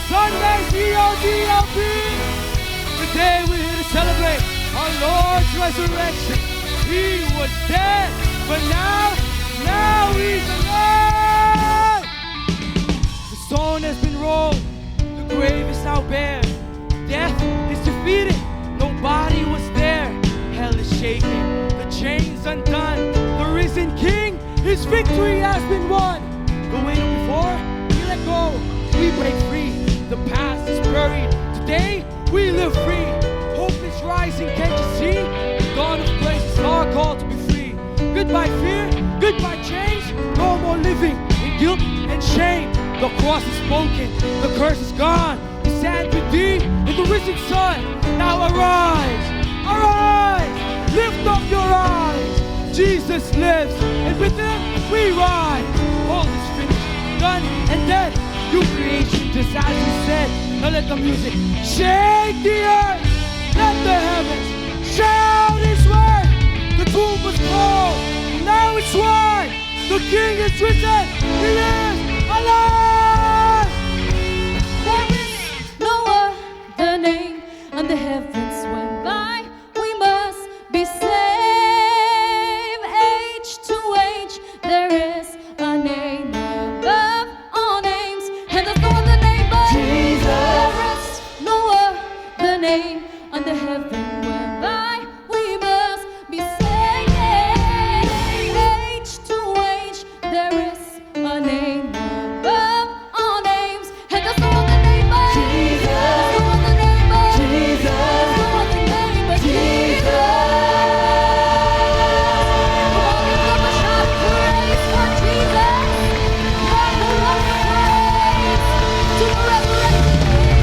Sunday, CODLP. Today we're here to celebrate our Lord's resurrection. He was dead, but now He's alive. The stone has been rolled, the grave is now bare. Death is defeated, nobody was there. Hell is shaking, the chains undone. The risen King, His victory has been won. The weight of before, we let go, we break free. The past is buried, today we live free. Hope is rising, can't you see? The dawn of grace is our call to be free. Goodbye fear, goodbye chains. No more living in guilt and shame. The cross is spoken, the curse is gone. We stand redeemed in the risen sun. Now arise, arise, lift up your eyes. Jesus lives, and with Him we rise. All is finished, done and dead. New creation, just as He said. Now let the music shake the earth. Let the heavens shout His word. The tomb was closed, now it's wide. The King is risen, He is alive. There is no other name on the heavens whereby we must be saved. Age to age, there is a name above all names, and there's no other name but Jesus. There is no other name on the heaven whereby we must be saved. Age to age, there is a name above all names, and there's no other name but Jesus. No other name but Jesus. No other name but Jesus. Come on, lift up a shout of praise for Jesus. Rock the rock of praise to the resurrected King,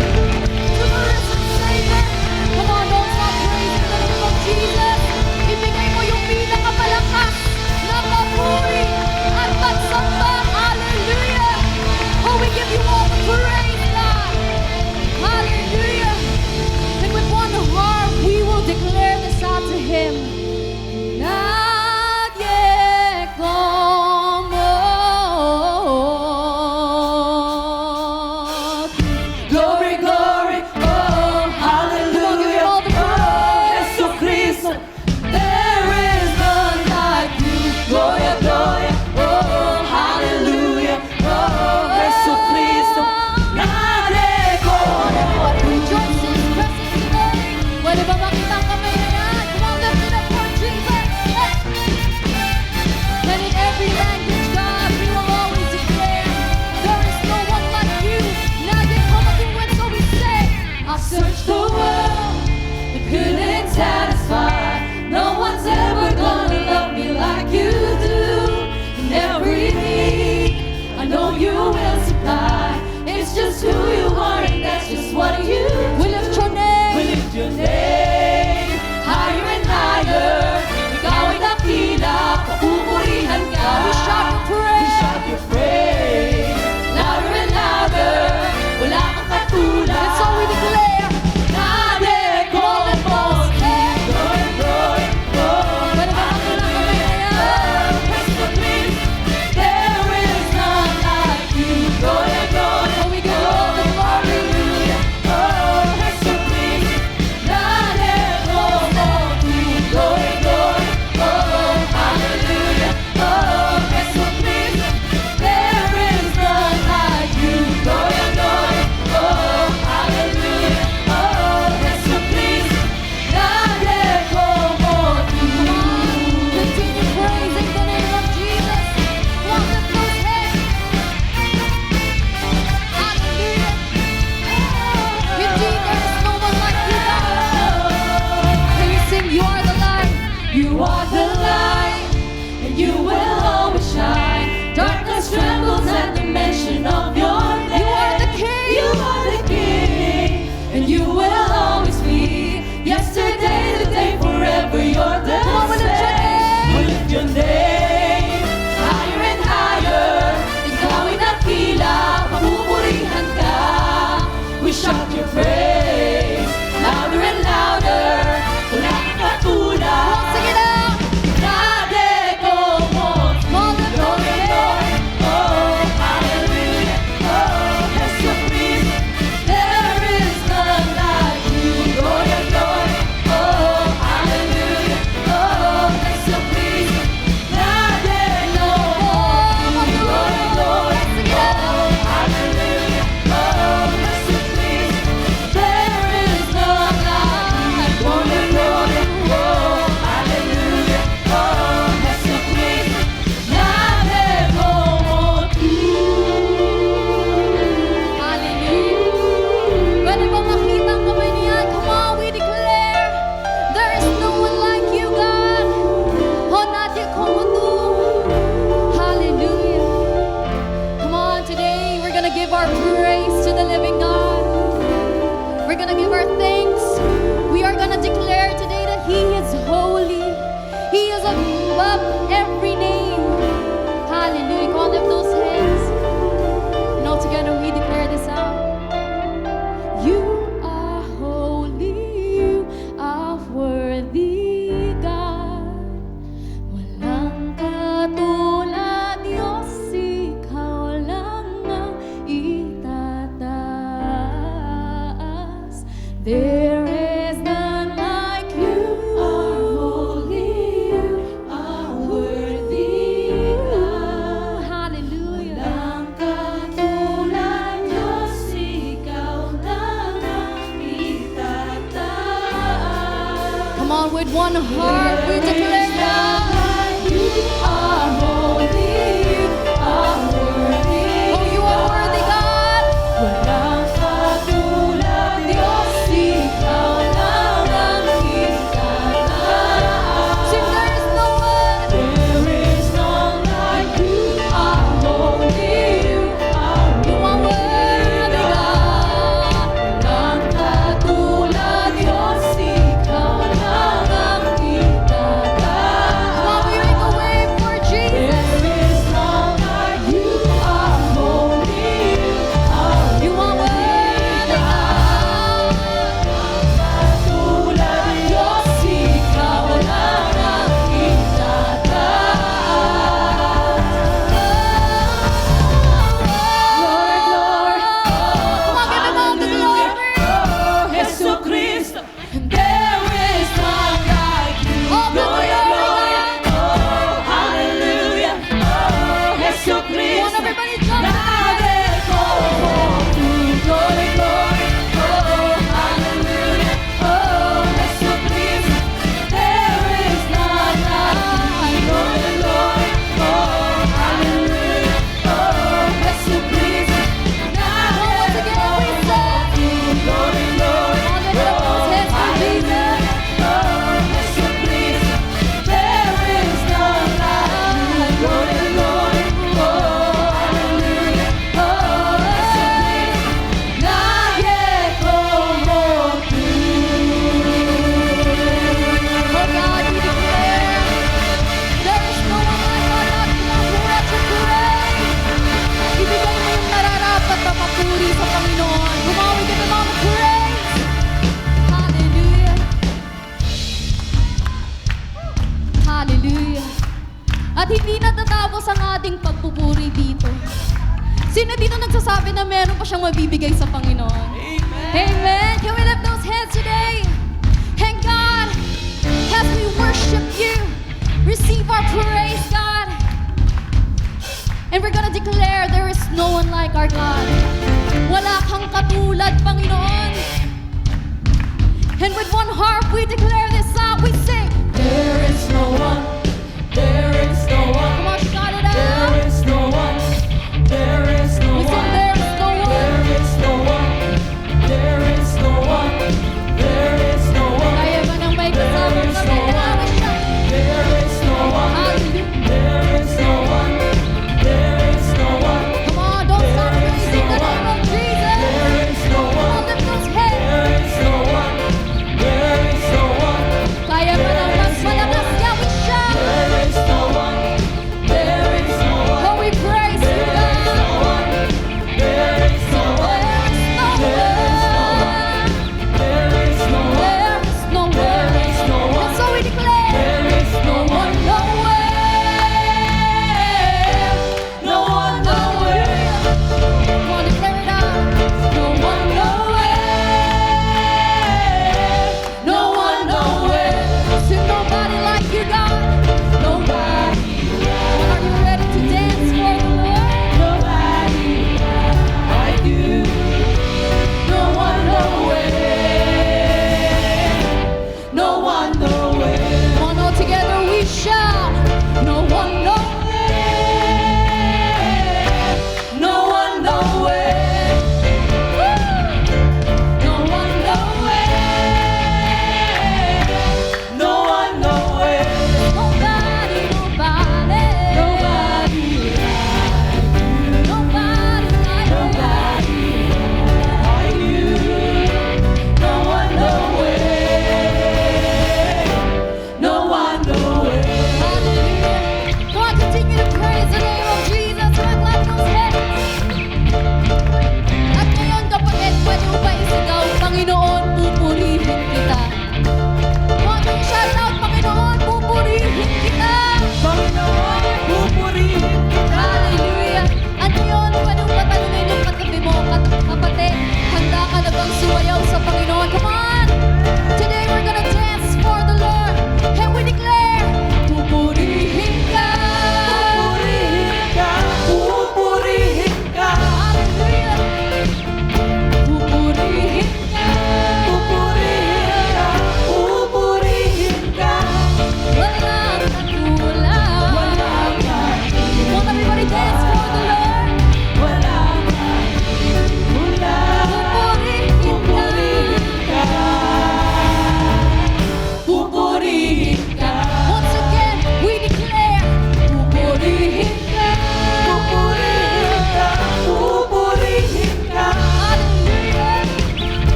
to the risen Savior. Come on, don't stop praising the name of Jesus. Ibigay mo yung pinakamalakas na papuri at pagsamba. Hallelujah! Oh, we give you all the praise, God. Hallelujah! And with one heart, we will declare this out to Him. Nadie como tú. Glory, glory, oh, hallelujah. Come on, give Him all the praise. Jesucristo, there is none like you. Gloria, gloria, oh, hallelujah. Oh, Jesucristo, nadie como Everybody rejoice in His presence today. Pwede ba makita ang kamay na yan? Come on, lift it up for Jesus. Hey! And in every language, God, we will always declare, there is no one like you. Nadie como tú, and so we say, I searched the world, but couldn't satisfy. No one's ever gonna love me like you do. And every need, I know you will supply. It's just who you are, and that's just what you do. we lift your name. We lift your name higher and higher. Ikaw ay dakila, papupurihan ka. We shout your We praise. shout your praise louder and louder. Wala kang katulad. And so we declare, Nadie como tú. Glory, glory, oh, pwede ba makita ang kamay na yan? Jesucristo, there is none like you. Gloria, gloria, So we give you all the glory. hallelujah. Oh, Jesucristo, nadie como tú. Gloria, gloria, oh, hallelujah. Oh, Jesucristo, there is none like you. Gloria, gloria, oh, hallelujah. Oh, Jesucristo, nadie como tú. Continue praising the name of Jesus. Come on, lift those hands. Hallelujah. Indeed, there is no one like you, God. Can you sing, You are the light? You are the light, and you will always shine. Darkness trembles at the mention of your name. You are the King. You are the King, and you will always be. Yesterday, today, forever, you're the Come on, we lift your same. name. We lift your name higher and higher. Ikaw ay dakila, papupurihan ka. We shout your praise louder and louder. Wala kang katulad. Sing it out. Nadie como heart, we declare now. You are holy, you are worthy. Oh, you are worthy, God. Walang katulad Diyos, ikaw lang ang higatan. Sing, there is no one. There is none like you, are holy, you are You are worthy, God. walang katulad Diyos, ikaw lang ang higatan. Come on, we make a way for Jesus. There is none like you, are holy, You are worthy, God. katulad Diyos, ikaw lang ang higatan. Lord, Lord, Come on, give him all the glory. Jesu Cristo, there is none like you. All the Lord, glory, Lord, oh, hallelujah. Oh, Jesu Come on, Cristo, everybody, jump. nadie como tú. Glory, glory, oh, hallelujah. Oh, Jesu Cristo, there is none like you. Glory, glory, oh, hallelujah. Oh, Jesu Cristo, nadie como tú. Glory, glory, All lift up those hands for Jesus. oh, Jesu Cristo, there is none like you. Glory, glory, oh, hallelujah. Oh, Jesu Cristo, nadie como tú. Oh God, we declare there is no one like our God. Pinapurat sa praise. Ibigay mo yung nararapat na papuri sa Panginoon. Gumawa ka ng mga praise. Hallelujah. Hallelujah. At hindi natatapos ang ating pagpupuri dito. Sino dito nagsasabi na meron pa siyang mabibigay sa Panginoon? Amen. Can we lift those hands today? And God, as we worship you, receive our praise, God. And we're gonna declare there is no one like our God. Wala kang katulad, Panginoon. And with one heart, we declare this out. We sing. There is no one, there is no one, Come on, shout it out. there is no one, there is no We sing, one. there is no one. There is no one, there is no one, there is no one, Kaya ba nang may kasama There is kami? no one. Alamin siya. there is no one, Hallelujah. there is no one, there is no one, Come on, don't stop praising the name of Jesus. there is no Come on, one, lift those hands. there is no one, there is no one, Kaya ba nang mas malakas? Yeah, we shout. there is no one, there is no one, Oh, we praise you, there is no God. one, there is no one, There is no one. there is no one, There is no one. There is no one. And so we declare. there is no one, no one, nowhere. Come on, declare it out. No one nowhere, no one nowhere, There's nobody like you, God. nobody, Are you ready to dance for the Lord? nobody like you. No one nowhere, no one nowhere, Come on, all together we shout. no one nowhere, no one nowhere, no one nowhere, no one nowhere. Nobody, nobody. Nobody Nobody like you. like you. No one nowhere. No one nowhere.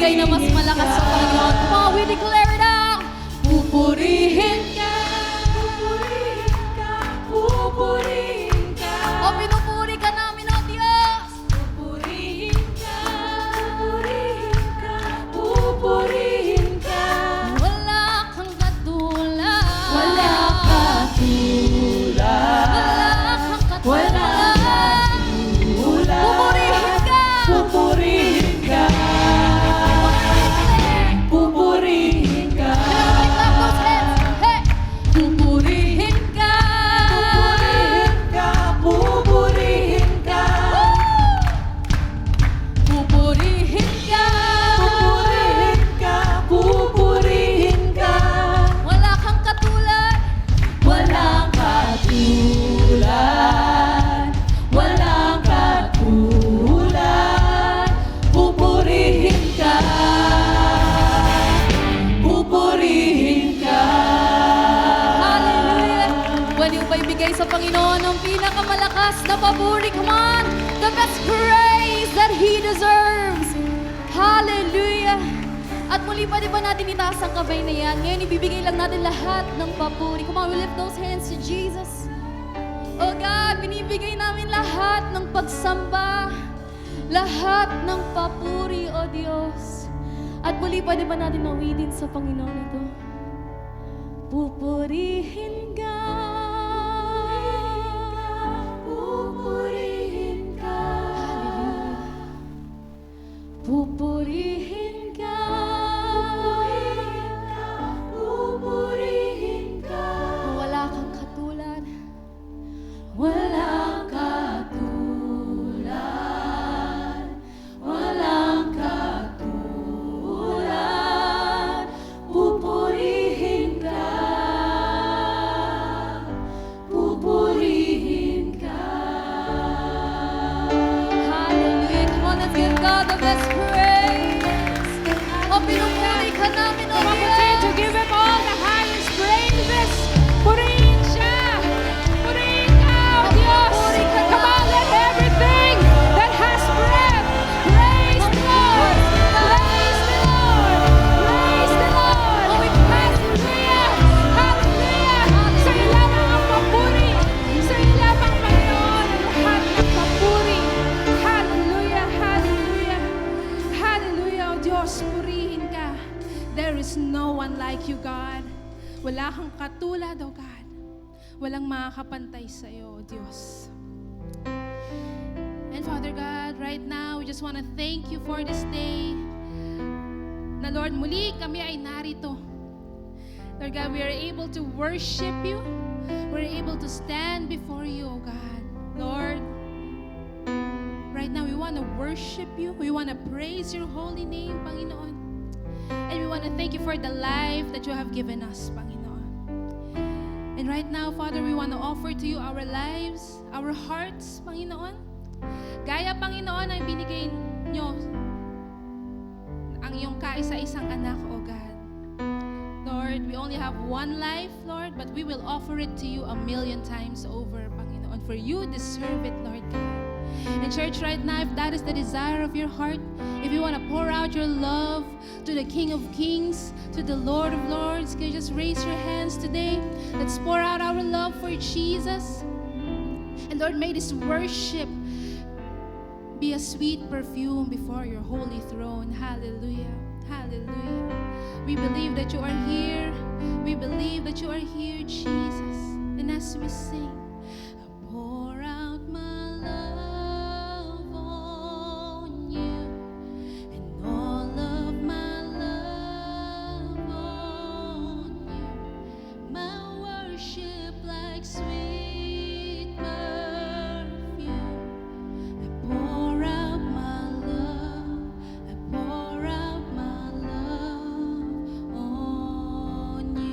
bumibigay na mas malakas sa Panginoon. Come on, we declare it out. Pupurihin ka, pupurihin ka, pupurihin ka. O pinupuri ka namin, O Diyos. Pupurihin ka, pupurihin ka, pupurihin ka. Wala kang katulad. Wala katulad. Wala kang katulad. Pupurihin ka. Pupurihin ka. Pupurihin ka. Pupurihin ka. Pupurihin ka. Pupurihin ka. Pupurihin ka. Wala kang katulad. Walang katulad. Walang katulad. Pupurihin ka. Pupurihin ka. Hallelujah. Pwede mo ba ibigay sa Panginoon ang pinakamalakas na papuri? Come on. The best praise that He deserves. Hallelujah. At muli pa, di ba natin itaas ang kamay na yan? Ngayon, ibibigay lang natin lahat ng papuri. Come on, we lift those hands to Jesus. Oh God, binibigay namin lahat ng pagsamba, lahat ng papuri, O Diyos. At muli pa, di ba natin nawitin sa Panginoon ito? Pupurihin ka. Pupurihin ka. Hallelujah. Pupurihin ka. Pupurihin ka. Wala kang katulad. Walang katulad. Walang katulad. Pupurihin ka. Pupurihin ka. Hallelujah. Come on, let's give God the best praise. O pinupuri ka namin, O Diyos. Continue to give Him all the highest praises. Purihin siya. Purihin ka, O Diyos. Come on, let everything that has breath praise the Lord. Praise the Lord. Praise the Lord. Hallelujah. Hallelujah. Sa iyo lamang ang papuri. Sa iyo lamang, Panginoon, ang lahat ng papuri. Hallelujah. Hallelujah. Hallelujah, O Diyos, purihin ka. There is no one like you, God. Wala kang katulad, O God. Walang makakapantay sa iyo, O Diyos. And Father God, right now, we just want to thank you for this day. Na Lord, muli kami ay narito. Lord God, we are able to worship you. We're able to stand before you, O God. Lord, right now we want to worship you. We want to praise your holy name, Panginoon. And we want to thank you for the life that you have given us, Panginoon. And right now, Father, we want to offer to you our lives, our hearts, Panginoon. Gaya, Panginoon, ang binigay nyo ang iyong kaisa-isang anak, O God. Lord, we only have one life, Lord, but we will offer it to you 1,000,000 times over, Panginoon, for you deserve it, Lord God. And church, right now, if that is the desire of your heart, if you want to pour out your love to the King of Kings, to the Lord of Lords, can you just raise your hands today? Let's pour out our love for Jesus. And Lord, may this worship be a sweet perfume before your holy throne. Hallelujah. Hallelujah. We believe that you are here. We believe that you are here, Jesus. And as we sing, I pour out my love on you, and all of my love on you. My worship like sweet perfume. I pour out my love. I pour out my love on you.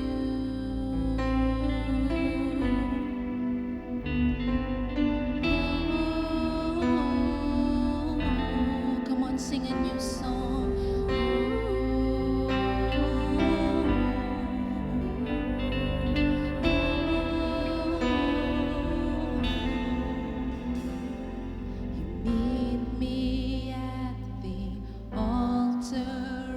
Oh, come on, sing a new song. You meet me at the altar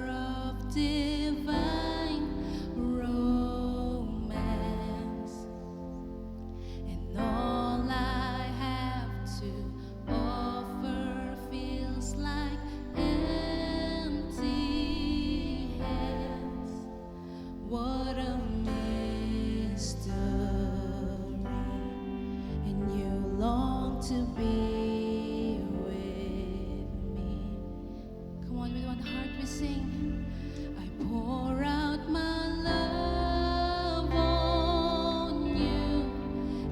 on, with one heart we sing. I pour out my love on you,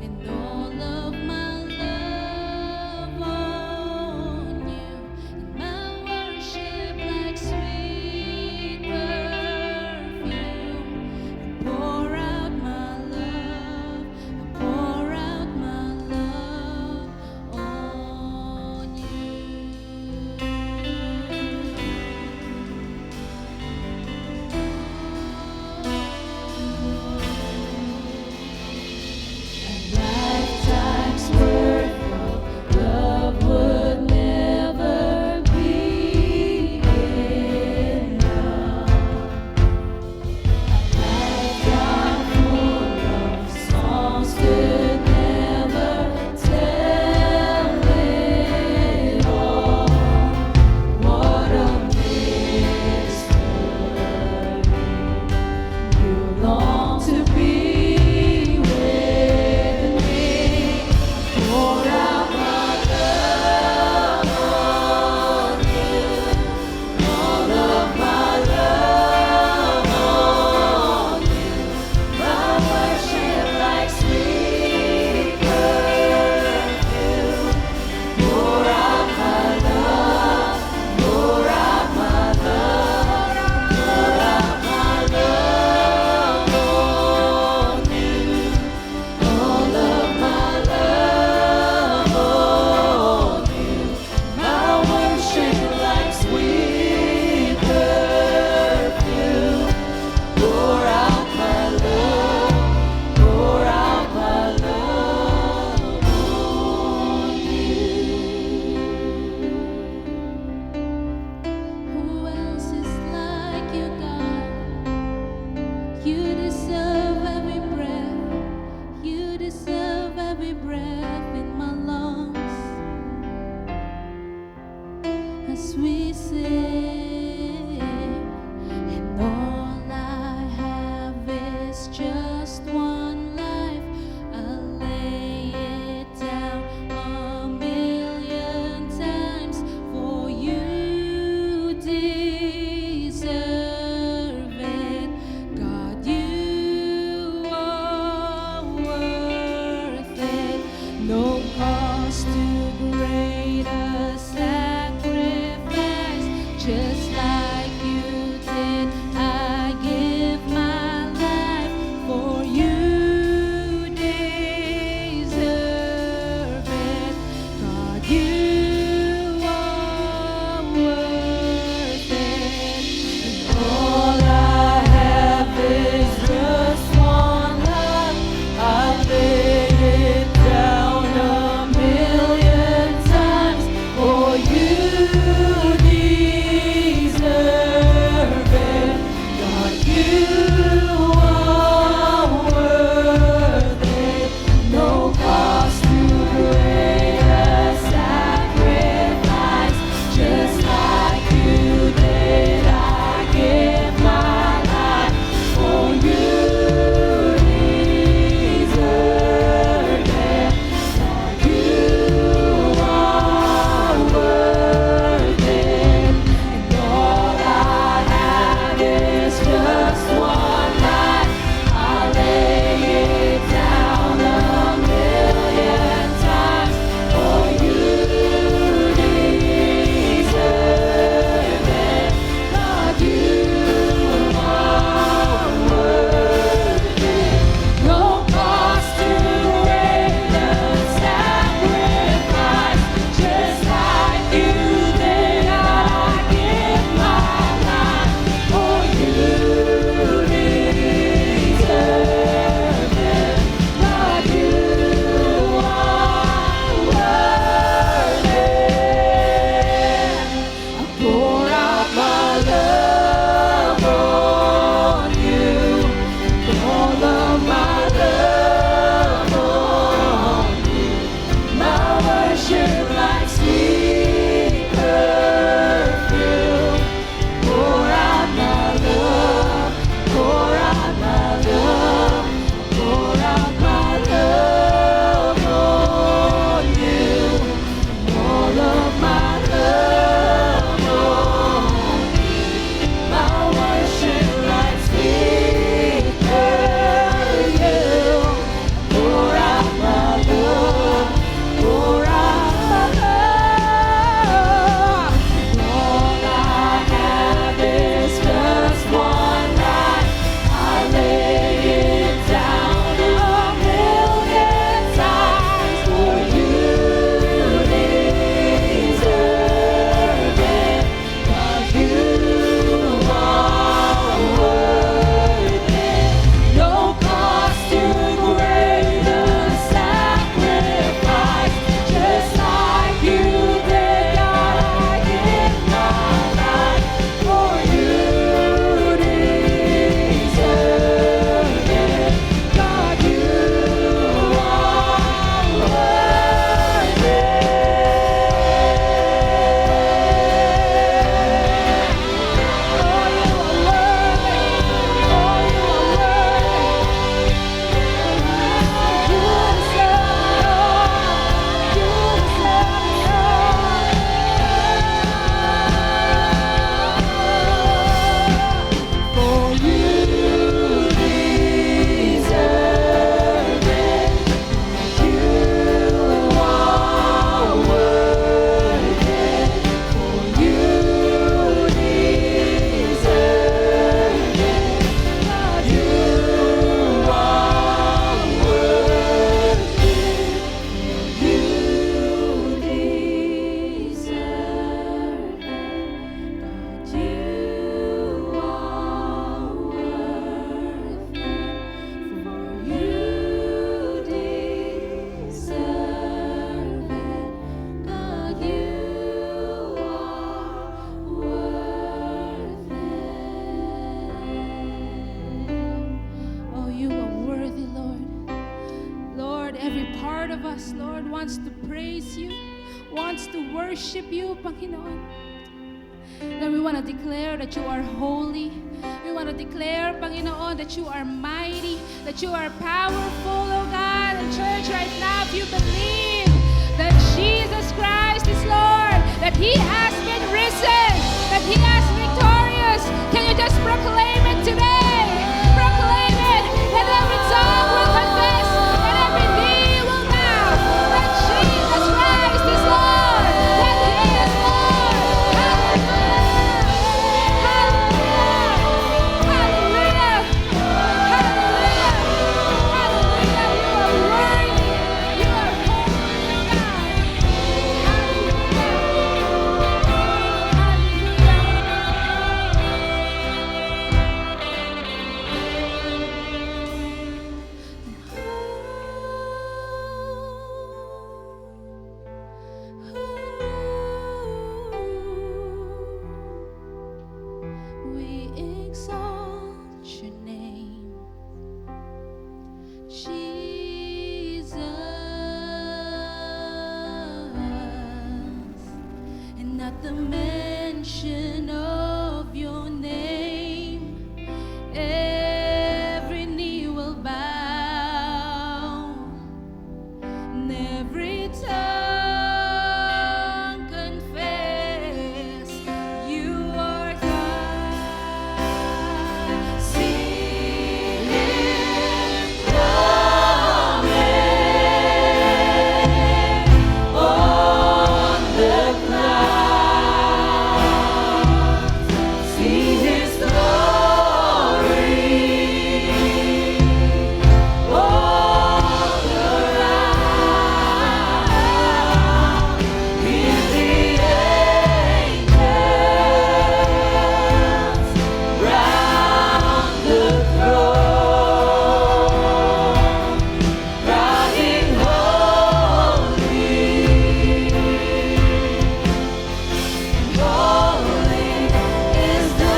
and all of my love on you, and my worship like sweet perfume. I pour out my love, I pour out my love on you. A lifetime's worth of love would never be enough. A lifetime full of songs could never tell it all. What a mystery. You long to be with me. Pour out my love on you, all of my love on you. My worship like sweet perfume. Pour out my love, pour out my love, pour out my love on you. All of my love on you. My worship like sweet perfume. Pour out my love, pour out my love on you. Who else is like you, God? You deserve every breath. You deserve every breath in my lungs. As we sing, and all I have is just one life. I'll lay it down a million times, for you deserve it. God, you are worth it. No cost too great a sacrifice, Lord, wants to praise you, wants to worship you, Panginoon. Lord, we want to declare that you are holy. We want to declare, Panginoon, that you are mighty, that you are powerful, oh God. And church, right now, if you believe that Jesus Christ is Lord, that He has been risen, that He has victorious, can you just proclaim it today? Proclaim it, that every tongue will confess, and every knee will bow, that Jesus Christ is Lord, that He is Lord. Hallelujah! Hallelujah! Hallelujah! Hallelujah! You are worthy. You are holy, God. We exalt your name, Jesus, and at the mention of your name, every knee will bow, and every tongue confess you are God. See Him coming on the clouds. See His glory all around. Hear the angels round the throne, crying holy, holy is the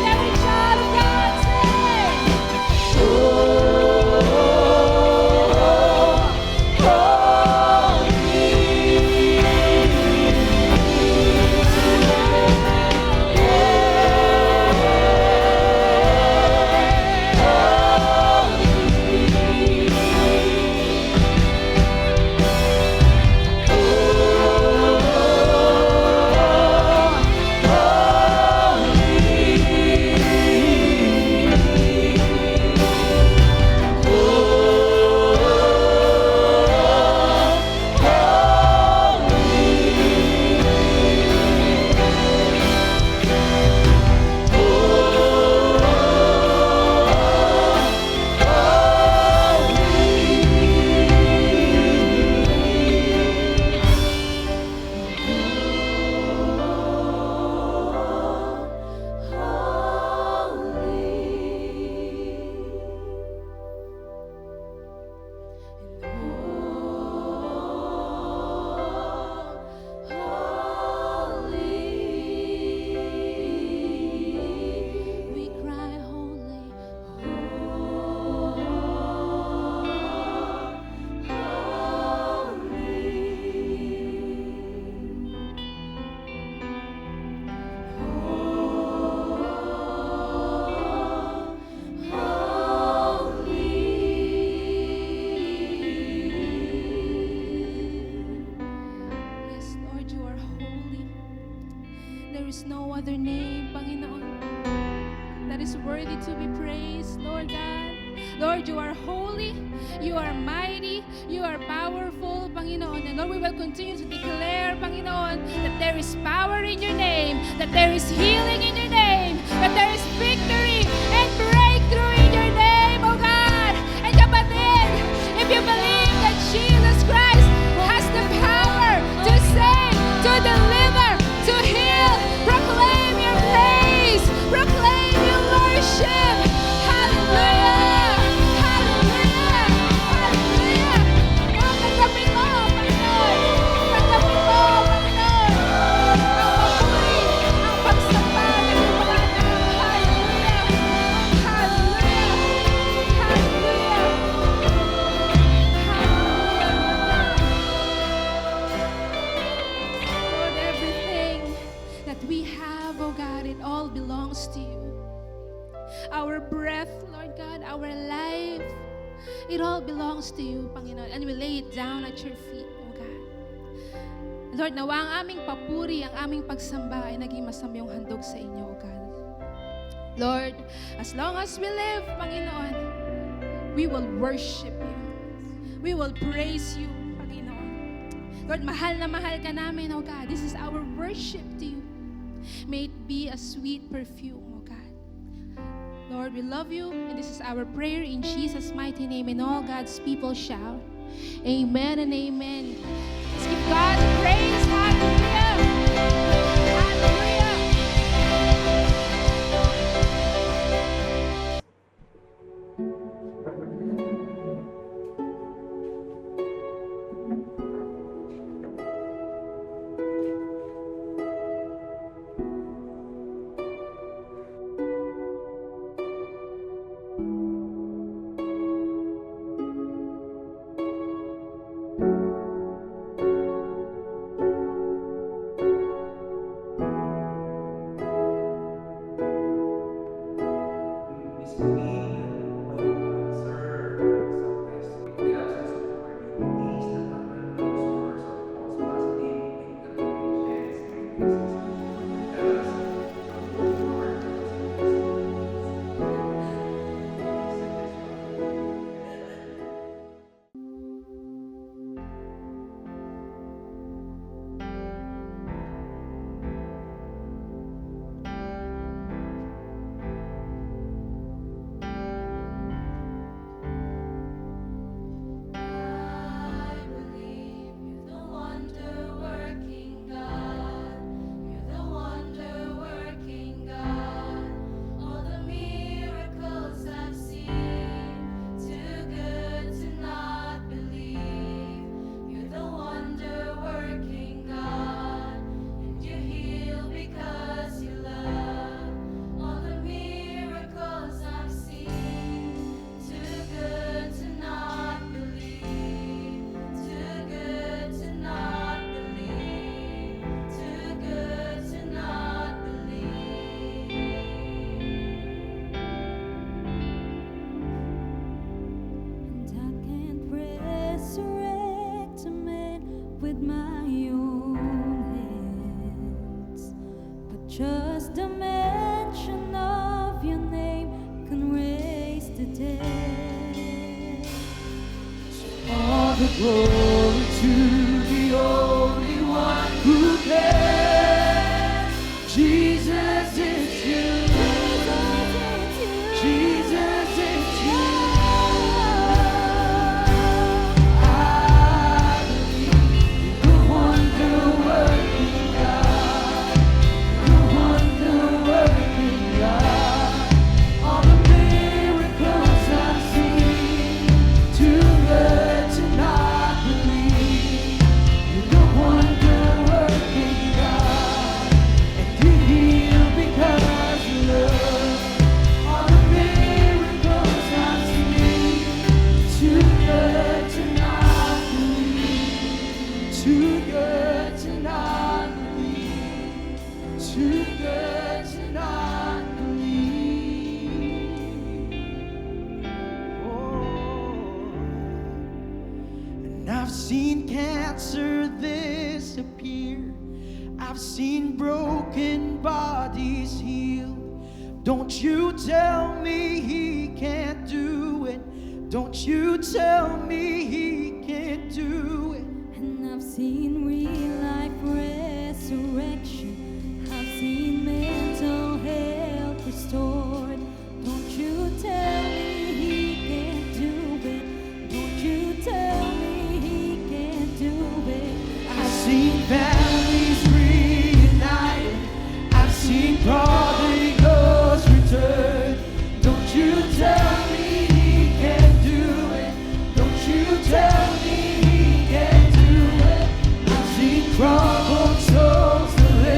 Every child of God we cry holy, yes, Lord, you are holy. There is no other name, Panginoon, that is worthy to be praised, Lord God. Lord, you are holy, you are mighty, you are powerful, Panginoon. And Lord, we will continue to declare, Panginoon, that there is power in your name, that there is healing in your name, that there is victory and breakthrough in your name, oh God. And kapatid, if you believe that Jesus belongs to you. Our breath, Lord God, our life, it all belongs to you, Panginoon. And we lay it down at your feet, O God. Lord, nawa ang aming papuri, ang aming pagsamba ay naging masamyong handog sa inyo, O God. Lord, as long as we live, Panginoon, we will worship you. We will praise you, Panginoon. Lord, mahal na mahal ka namin, O God. This is our worship to you. May it be a sweet perfume, O God. Lord, we love you, and this is our prayer in Jesus' mighty name, and all God's people shout, amen and amen. Let's give God praise. Hallelujah. Hallelujah. With my own hands, but just the mention of your name can raise the dead. All the glory to the only one who can. Jesus, it's you. Jesus, it's you. I've seen cancer disappear. I've seen broken bodies healed. Don't you tell me he can't do it. Don't you tell me he can't do it. And I've seen real life resurrection. I've seen mental health restored. Don't you tell me he can't do it. Don't you tell me he can't do it. I've seen families reunited. I've seen prodigals return. Don't you tell me he can't do it. Don't you tell me he can't do it. I've seen troubled souls delivered.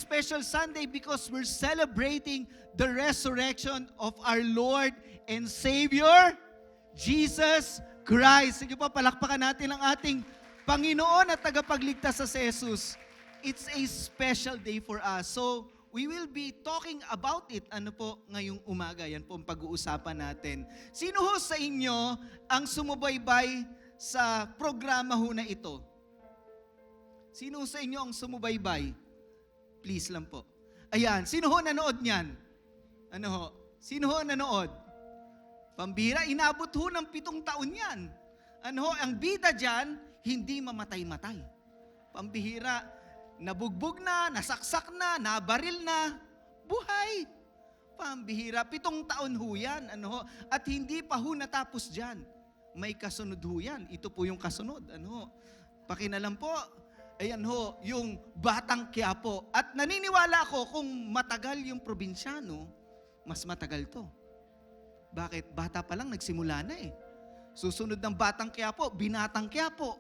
special Sunday because we're celebrating the resurrection of our Lord and Savior, Jesus Christ. Sige po, palakpakan natin ang ating Panginoon at tagapagligtas sa si Jesus. It's a special day for us. So, we will be talking about it, ngayong umaga. Yan po ang pag-uusapan natin. Sino ho sa inyo ang sumubaybay sa programa ho na ito? Sino ho sa inyo ang sumubaybay? Please lang po. Ayan, sino ho nanood niyan? Sino ho nanood? Pambira, inabot ho ng 7 taon yan. Ang bida dyan, hindi mamatay-matay. Pambihira, nabugbog na, nasaksak na, nabaril na, buhay. Pambihira, 7 taon ho yan. At hindi pa ho natapos dyan. May kasunod ho yan. Ito po yung kasunod. Pakinalam po. Ayan ho, yung Batang Quiapo. At naniniwala ako kung matagal yung probinsyano, mas matagal to. Bakit? Bata pa lang, nagsimula na eh. Susunod ng Batang Quiapo, Binatang Quiapo,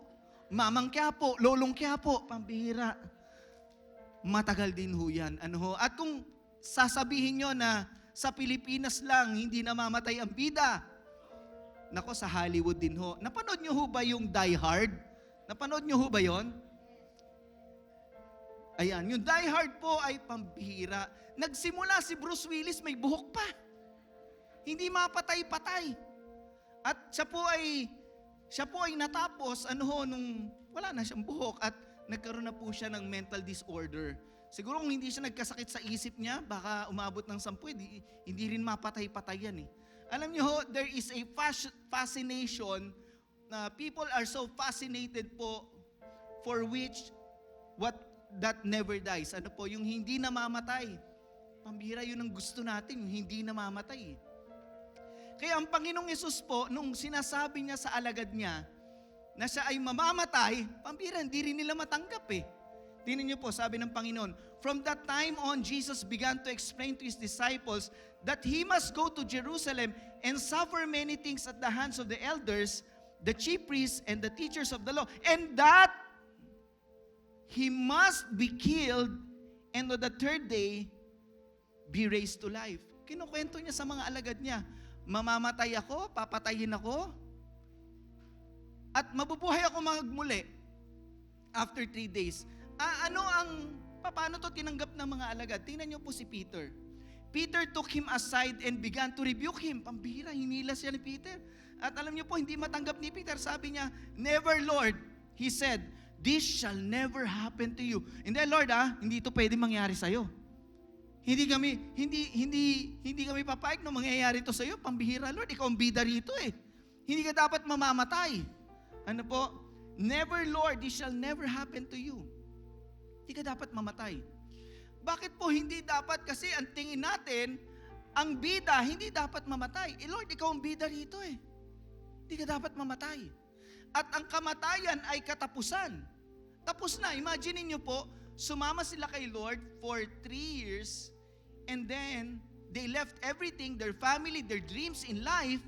Mamang Quiapo, Lolong Quiapo, pambihira. Matagal din ho yan. At kung sasabihin nyo na sa Pilipinas lang, hindi namamatay ang bida, nako, sa Hollywood din ho. Napanood nyo ho ba yung Die Hard? Napanood nyo ho ba yon? Ayan, yung Die Hard po ay pambihira. Nagsimula si Bruce Willis, may buhok pa. Hindi mapatay-patay. At siya po ay natapos, nung wala na siyang buhok at nagkaroon na po siya ng mental disorder. Siguro kung hindi siya nagkasakit sa isip niya, baka umabot ng 10, hindi rin mapatay-patay yan eh. Alam niyo ho, there is a fascination na people are so fascinated po for which that never dies. Yung hindi namamatay. Pambihira, yun ang gusto natin, yung hindi namamatay. Kaya ang Panginoong Yesus po, nung sinasabi niya sa alagad niya na siya ay mamamatay, pambihira, hindi rin nila matanggap eh. Tingnan niyo po, sabi ng Panginoon, from that time on, Jesus began to explain to His disciples that He must go to Jerusalem and suffer many things at the hands of the elders, the chief priests, and the teachers of the law, and that He must be killed and on the 3rd day be raised to life. Kinukwento niya sa mga alagad niya, mamamatay ako, papatayin ako, at mabubuhay ako magmuli after 3 days. Paano to tinanggap ng mga alagad? Tingnan niyo po si Peter. Peter took him aside and began to rebuke him. Pambihira, hinila siya ni Peter. At alam niyo po, hindi matanggap ni Peter. Sabi niya, never, Lord. He said, this shall never happen to you. Hindi, Lord, hindi ito pwede mangyari sa'yo. Hindi kami papayag na mangyayari ito sa'yo. Pambihira, Lord, ikaw ang bida rito eh. Hindi ka dapat mamamatay. Never, Lord, this shall never happen to you. Hindi ka dapat mamatay. Bakit po hindi dapat? Kasi ang tingin natin, ang bida, hindi dapat mamatay. Lord, ikaw ang bida rito eh. Hindi ka dapat mamatay. At ang kamatayan ay katapusan. Tapos na. Imagine niyo po, sumama sila kay Lord for 3 years and then they left everything, their family, their dreams in life,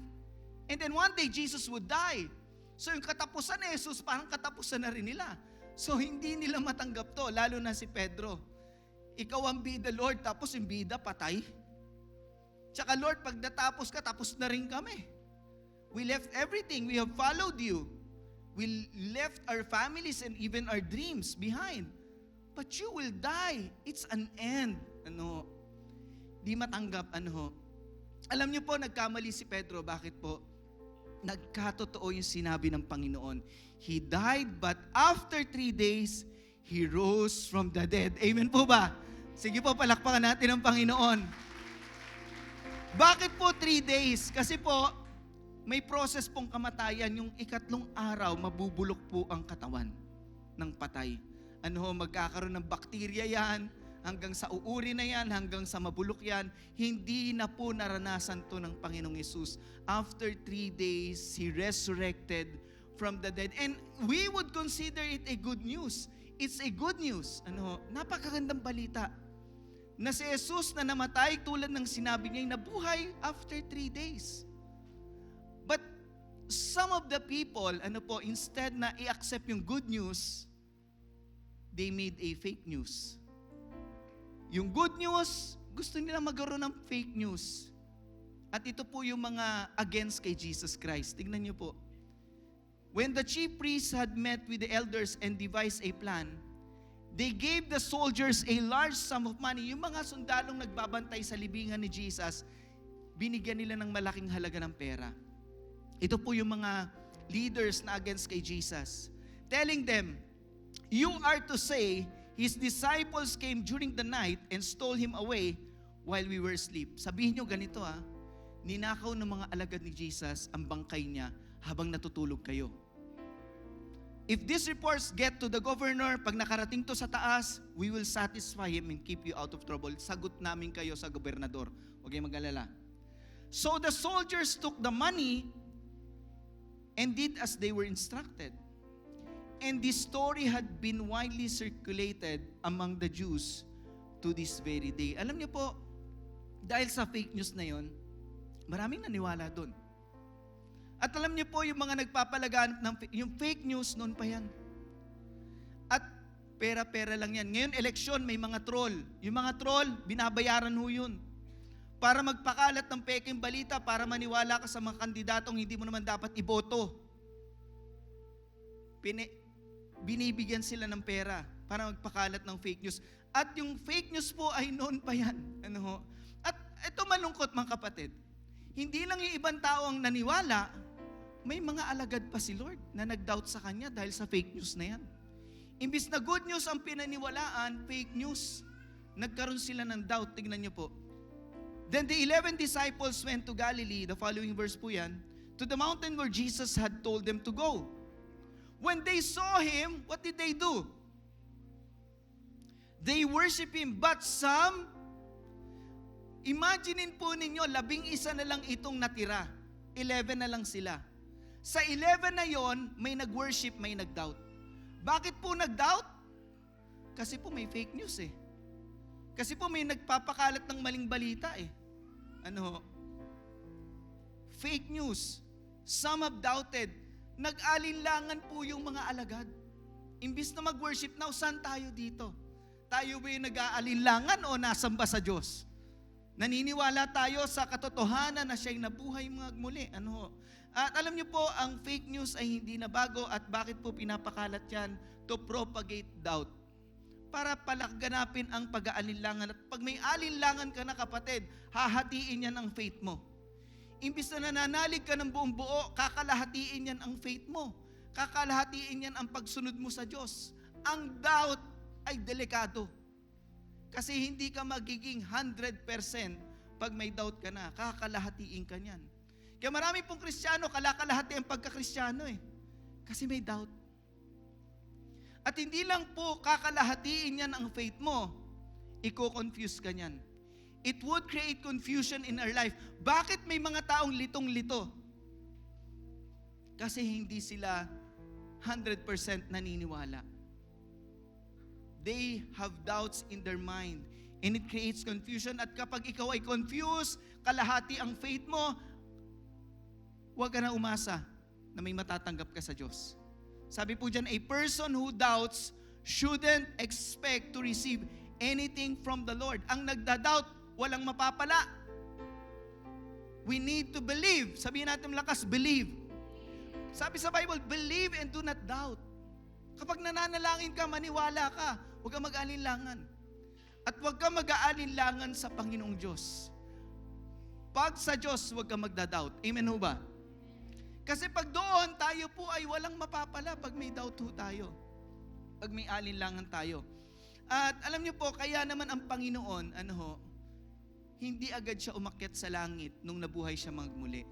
and then one day Jesus would die. So yung katapusan ni Jesus, parang katapusan na rin nila. So hindi nila matanggap to, lalo na si Pedro. Ikaw ang bida, Lord, tapos yung bida patay. Tsaka Lord, pag natapos ka, tapos na rin kami. We left everything, we have followed you. We left our families and even our dreams behind. But you will die. It's an end. Di matanggap, Alam niyo po, nagkamali si Pedro. Bakit po? Nagkatotoo yung sinabi ng Panginoon. He died, but after 3 days, He rose from the dead. Amen po ba? Sige po, palakpakan natin ang Panginoon. Bakit po 3 days? Kasi po, may process pong kamatayan. Yung 3 araw, mabubulok po ang katawan ng patay. Magkakaroon ng bakterya yan, hanggang sa uuri na yan, hanggang sa mabulok yan. Hindi na po naranasan to ng Panginoong Yesus. After 3 days, He resurrected from the dead. And we would consider it a good news. It's a good news. Napakagandang balita. Na si Jesus na namatay tulad ng sinabi niya, nabuhay after 3 days. But some of the people, instead na i-accept yung good news, they made a fake news. Yung good news, gusto nila magkaroon ng fake news. At ito po yung mga against kay Jesus Christ. Tingnan niyo po. When the chief priests had met with the elders and devised a plan, they gave the soldiers a large sum of money. Yung mga sundalong nagbabantay sa libingan ni Jesus, binigyan nila ng malaking halaga ng pera. Ito po yung mga leaders na against kay Jesus. Telling them, you are to say, his disciples came during the night and stole him away while we were asleep. Sabihin nyo ganito ninakaw ng mga alagad ni Jesus ang bangkay niya habang natutulog kayo. If these reports get to the governor, pag nakarating to sa taas, we will satisfy him and keep you out of trouble. Sagot namin kayo sa gobernador. Huwag kayong mag-alala. So the soldiers took the money and did as they were instructed. And this story had been widely circulated among the Jews to this very day. Alam niyo po, dahil sa fake news na yon, maraming naniwala doon. At alam niyo po, yung mga nagpapalaganap ng yung fake news, noon pa yan. At pera-pera lang yan. Ngayon, eleksyon, may mga troll. Yung mga troll, binabayaran ho yun. Para magpakalat ng peking balita, para maniwala ka sa mga kandidatong hindi mo naman dapat iboto. Binibigyan sila ng pera para magpakalat ng fake news. At yung fake news po ay noon pa yan. At ito malungkot mga kapatid. Hindi lang yung ibang tao ang naniwala, may mga alagad pa si Lord na nag-doubt sa Kanya dahil sa fake news na yan. Imbis na good news ang pinaniwalaan, fake news. Nagkaroon sila ng doubt. Tignan niyo po. Then the 11 disciples went to Galilee, the following verse po yan, to the mountain where Jesus had told them to go. When they saw Him, what did they do? They worship Him, but some, imaginein po ninyo, 11 na lang itong natira. 11 na lang sila. Sa 11 na yon, may nag-worship, may nag-doubt. Bakit po nag-doubt? Kasi po may fake news Kasi po may nagpapakalat ng maling balita Fake news. Some have doubted. Nag-alinlangan po yung mga alagad. Imbis na mag-worship now, saan tayo dito? Tayo ba yung nag-aalinlangan o nasamba sa Diyos? Naniniwala tayo sa katotohanan na siya'y nabuhay muli. At alam niyo po, ang fake news ay hindi na bago at bakit po pinapakalat yan? To propagate doubt. Para palaganapin ang pag-aalinlangan. At pag may alinlangan ka na kapatid, hahatiin yan ang faith mo. Imbis na nananalig ka ng buong buo, kakalahatiin yan ang faith mo. Kakalahatiin yan ang pagsunod mo sa Diyos. Ang doubt ay delikado. Kasi hindi ka magiging 100% pag may doubt ka na. Kakalahatiin ka niyan. Kaya marami pong Kristiyano, kalakalahati ang pagka-Kristiyano Kasi may doubt. At hindi lang po kakalahatiin yan ang faith mo, i-confuse ka niyan. It would create confusion in our life. Bakit may mga taong litong-lito? Kasi hindi sila 100% naniniwala. They have doubts in their mind. And it creates confusion. At kapag ikaw ay confused, kalahati ang faith mo, huwag ka na umasa na may matatanggap ka sa Diyos. Sabi po dyan, a person who doubts shouldn't expect to receive anything from the Lord. Ang nagda-doubt, walang mapapala. We need to believe. Sabihin natin lakas, believe. Sabi sa Bible, believe and do not doubt. Kapag nananalangin ka, maniwala ka. Huwag ka mag-alinlangan. At huwag ka mag-aalinlangan sa Panginoong Diyos. Pag sa Diyos, huwag ka magda-doubt. Amen ho ba? Kasi pag doon, tayo po ay walang mapapala pag may doubt ho tayo. Pag may alinlangan tayo. At alam niyo po, kaya naman ang Panginoon, hindi agad siya umakyat sa langit nung nabuhay siya magmuli.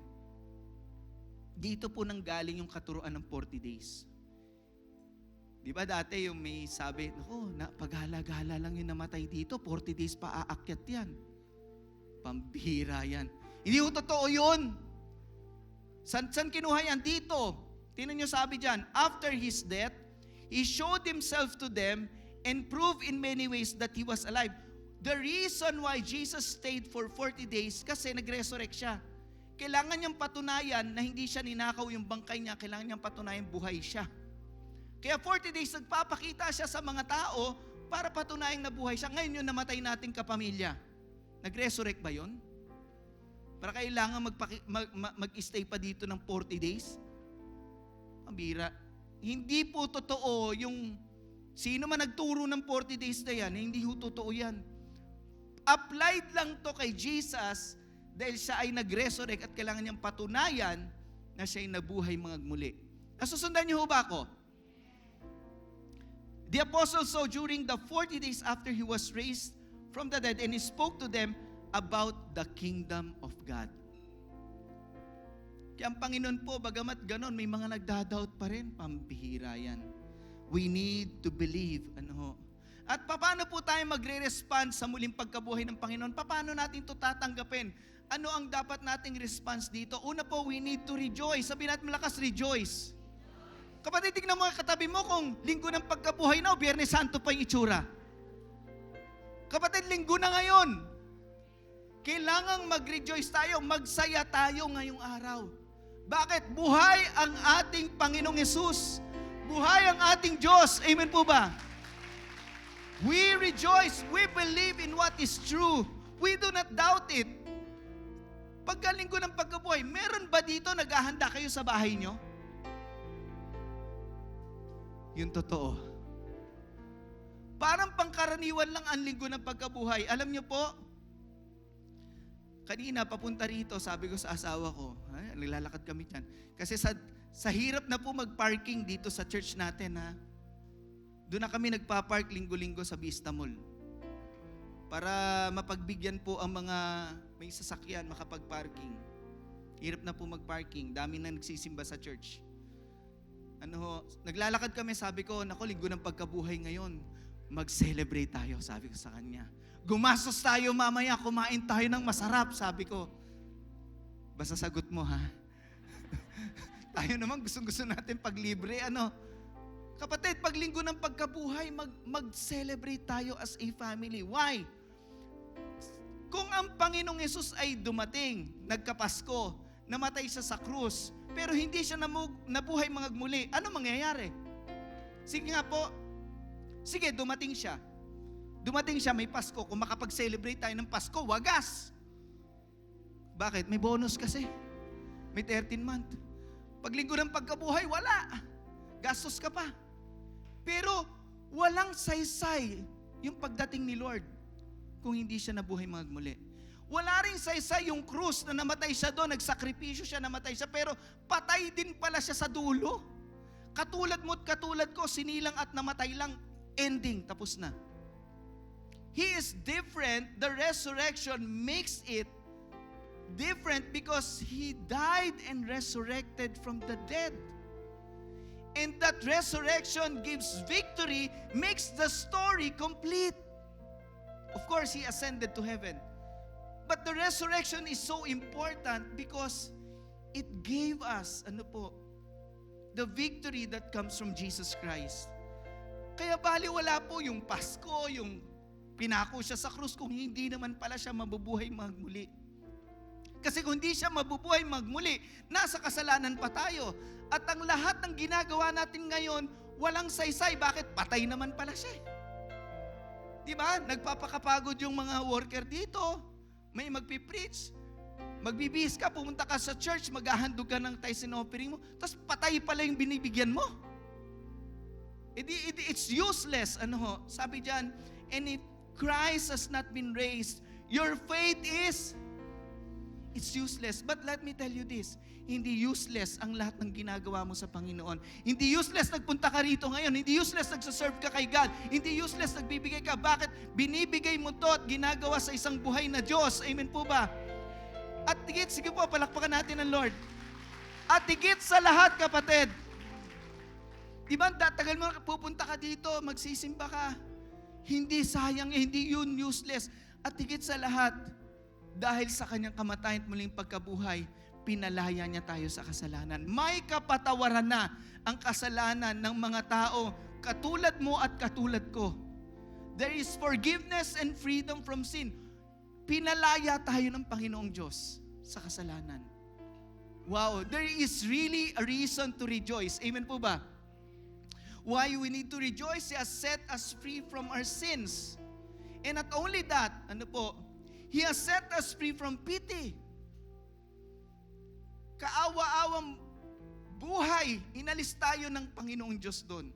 Dito po nanggaling yung katuruan ng 40 days. Di ba dati yung may sabi, paghalaga-hala lang yung namatay dito, 40 days pa aakyat yan. Pambihira yan. Hindi ho totoo yun. San kinuha yan? Dito. Tingnan nyo sabi dyan, after his death, he showed himself to them and proved in many ways that he was alive. The reason why Jesus stayed for 40 days, kasi nag-resurrect siya. Kailangan niyang patunayan na hindi siya ninakaw yung bangkay niya, kailangan niyang patunayan buhay siya. Kaya 40 days nagpapakita siya sa mga tao para patunayang nabuhay siya. Ngayon yung namatay nating kapamilya, nag-resurrect ba yun? Para kailangan mag-stay pa dito ng 40 days? Pambira. Hindi po totoo yung sino man nagturo ng 40 days na yan, hindi ho totoo yan. Applied lang to kay Jesus dahil siya ay nag-resurrect at kailangan niyang patunayan na siya ay nabuhay muli. Nasusundan niyo ho ba ako? The apostle saw during the 40 days after he was raised from the dead, and he spoke to them about the kingdom of God. Kaya ang Panginoon po, bagamat ganon, may mga nagdadoubt pa rin. Pambihira yan. We need to believe. At paano po tayo magre-respond sa muling pagkabuhay ng Panginoon? Paano natin ito tatanggapin? Ano ang dapat nating response dito? Una po, we need to rejoice. Sabi natin malakas, rejoice. Kapatid, tignan mo ang katabi mo kung linggo ng pagkabuhay na o Biyernes Santo pa yung itsura. Kapatid, linggo na ngayon. Kailangang mag-rejoice tayo, magsaya tayo ngayong araw. Bakit? Buhay ang ating Panginoong Hesus. Buhay ang ating Diyos. Amen po ba? We rejoice. We believe in what is true. We do not doubt it. Pagkalinggo ng pagkabuhay, meron ba dito naghahanda kayo sa bahay nyo? Yung totoo. Parang pangkaraniwan lang ang linggo ng pagkabuhay. Alam nyo po, kanina papunta rito, sabi ko sa asawa ko, naglalakad kami dyan. Kasi sa hirap na po mag-parking dito sa church natin, ha? Doon na kami nagpa-park linggo-linggo sa Vista Mall. Para mapagbigyan po ang mga may sasakyan, makapag-parking. Hirap na po mag-parking, dami na nagsisimba sa church. Naglalakad kami, sabi ko, nako, linggo ng pagkabuhay ngayon, mag-celebrate tayo, sabi ko sa kanya. Gumastos tayo mamaya, kumain tayo ng masarap, sabi ko. Basta sagot mo, ha? Tayo naman, gusto natin paglibre, Kapatid, pag linggo ng pagkabuhay, mag-celebrate tayo as a family. Why? Kung ang Panginoong Hesus ay dumating, nagkapasko, namatay siya sa krus, pero hindi siya nabuhay muli, ano mangyayari? Sige nga po, sige, dumating siya. Dumating siya, may Pasko. Kung makapag-celebrate tayo ng Pasko, wagas. Bakit? May bonus kasi. May 13 month. Pag linggo ng pagkabuhay, wala. Gastos ka pa. Pero walang saysay yung pagdating ni Lord kung hindi siya nabuhay muli. Wala rin saysay yung krus na namatay siya doon, nagsakripisyo siya, namatay siya, pero patay din pala siya sa dulo. Katulad mo at katulad ko, sinilang at namatay lang, ending, tapos na. He is different. The resurrection makes it different because He died and resurrected from the dead. And that resurrection gives victory, makes the story complete. Of course, He ascended to heaven. But the resurrection is so important because it gave us, the victory that comes from Jesus Christ. Kaya baliwala po yung Pasko, yung pinako siya sa krus kung hindi naman pala siya mabubuhay magmuli. Kasi kung hindi siya mabubuhay magmuli, nasa kasalanan pa tayo. At ang lahat ng ginagawa natin ngayon, walang saysay. Bakit? Patay naman pala siya. Diba? Nagpapakapagod yung mga worker dito. May magpipreach. Magbibihis ka, pumunta ka sa church, maghahandog ka ng tithes and offering mo, tapos patay pala yung binibigyan mo. It's useless. Sabi dyan, and if Christ has not been raised, your faith it's useless. But let me tell you this, hindi useless ang lahat ng ginagawa mo sa Panginoon. Hindi useless nagpunta ka rito ngayon. Hindi useless nagsaserve ka kay God. Hindi useless nagbibigay ka. Bakit? Binibigay mo to at ginagawa sa isang buhay na Diyos. Amen po ba? At higit, sige po, palakpakan natin ang Lord. At higit sa lahat, kapatid, diba, tagal mo pupunta ka dito, magsisimba ka. Hindi sayang, hindi yun useless. At higit sa lahat, dahil sa kanyang kamatayan at muling pagkabuhay, pinalaya niya tayo sa kasalanan. May kapatawaran na ang kasalanan ng mga tao, katulad mo at katulad ko. There is forgiveness and freedom from sin. Pinalaya tayo ng Panginoong Diyos sa kasalanan. Wow, there is really a reason to rejoice. Amen po ba? Why we need to rejoice? He has set us free from our sins. And not only that, He has set us free from pity. Kaawa-awang buhay, inalis tayo ng Panginoong Diyos doon.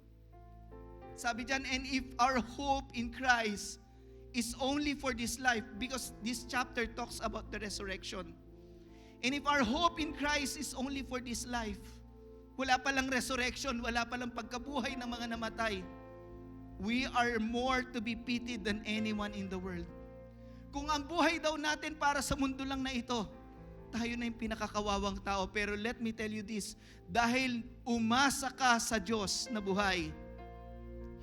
Sabi diyan, and if our hope in Christ is only for this life, because this chapter talks about the resurrection. And if our hope in Christ is only for this life, wala palang resurrection, wala palang pagkabuhay ng mga namatay, we are more to be pitied than anyone in the world. Kung ang buhay daw natin para sa mundo lang na ito, tayo na yung pinakakawawang tao. Pero let me tell you this, dahil umasa ka sa Diyos na buhay,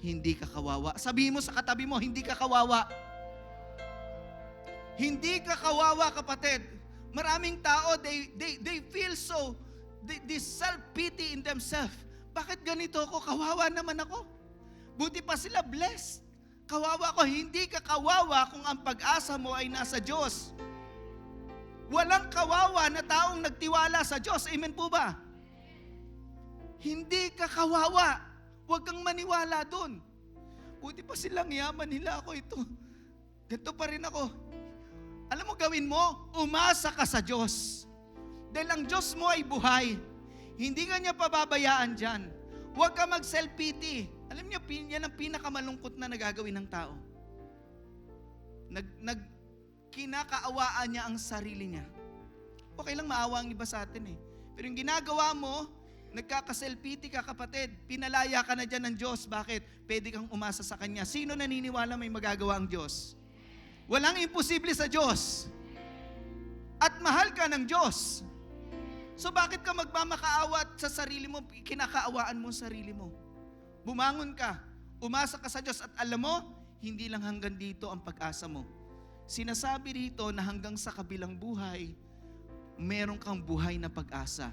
hindi ka kawawa. Sabihin mo sa katabi mo, hindi ka kawawa. Hindi ka kawawa, kapatid. Maraming tao, they feel so, they self-pity in themselves. Bakit ganito ako? Kawawa naman ako. Buti pa sila blessed. Kawawa ko. Hindi ka kawawa kung ang pag-asa mo ay nasa Diyos. Walang kawawa na taong nagtiwala sa Diyos. Amen po ba? Hindi ka kawawa. Huwag kang maniwala doon. Buti pa silang yaman nila ako ito. Ganito pa rin ako. Alam mo gawin mo? Umasa ka sa Diyos. Dahil ang Diyos mo ay buhay. Hindi ka niya pababayaan dyan. Huwag ka mag-self-pity. Alam niyo, yan ang pinakamalungkot na nagagawin ng tao. Kinakaawaan niya ang sarili niya. Okay lang maawa ang iba sa atin eh. Pero yung ginagawa mo, nagkaka-self-pity ka, kapatid. Pinalaya ka na dyan ng Diyos. Bakit? Pwede kang umasa sa Kanya. Sino naniniwala may magagawa ang Diyos? Walang imposible sa Diyos. At mahal ka ng Diyos. So bakit ka magmamakaawa sa sarili mo, kinakaawaan mo sarili mo? Bumangon ka, umasa ka sa Diyos at alam mo, hindi lang hanggang dito ang pag-asa mo. Sinasabi dito na hanggang sa kabilang buhay, meron kang buhay na pag-asa.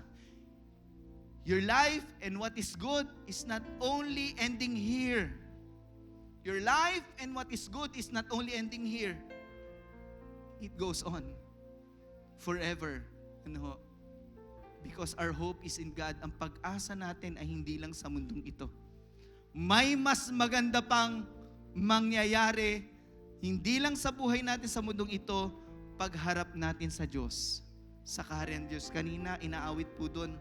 Your life and what is good is not only ending here. Your life and what is good is not only ending here. It goes on forever. Because our hope is in God. Ang pag-asa natin ay hindi lang sa mundong ito. May mas maganda pang mangyayari, hindi lang sa buhay natin sa mundong ito, pagharap natin sa Diyos. Sa kaharian Diyos. Kanina, inaawit po doon.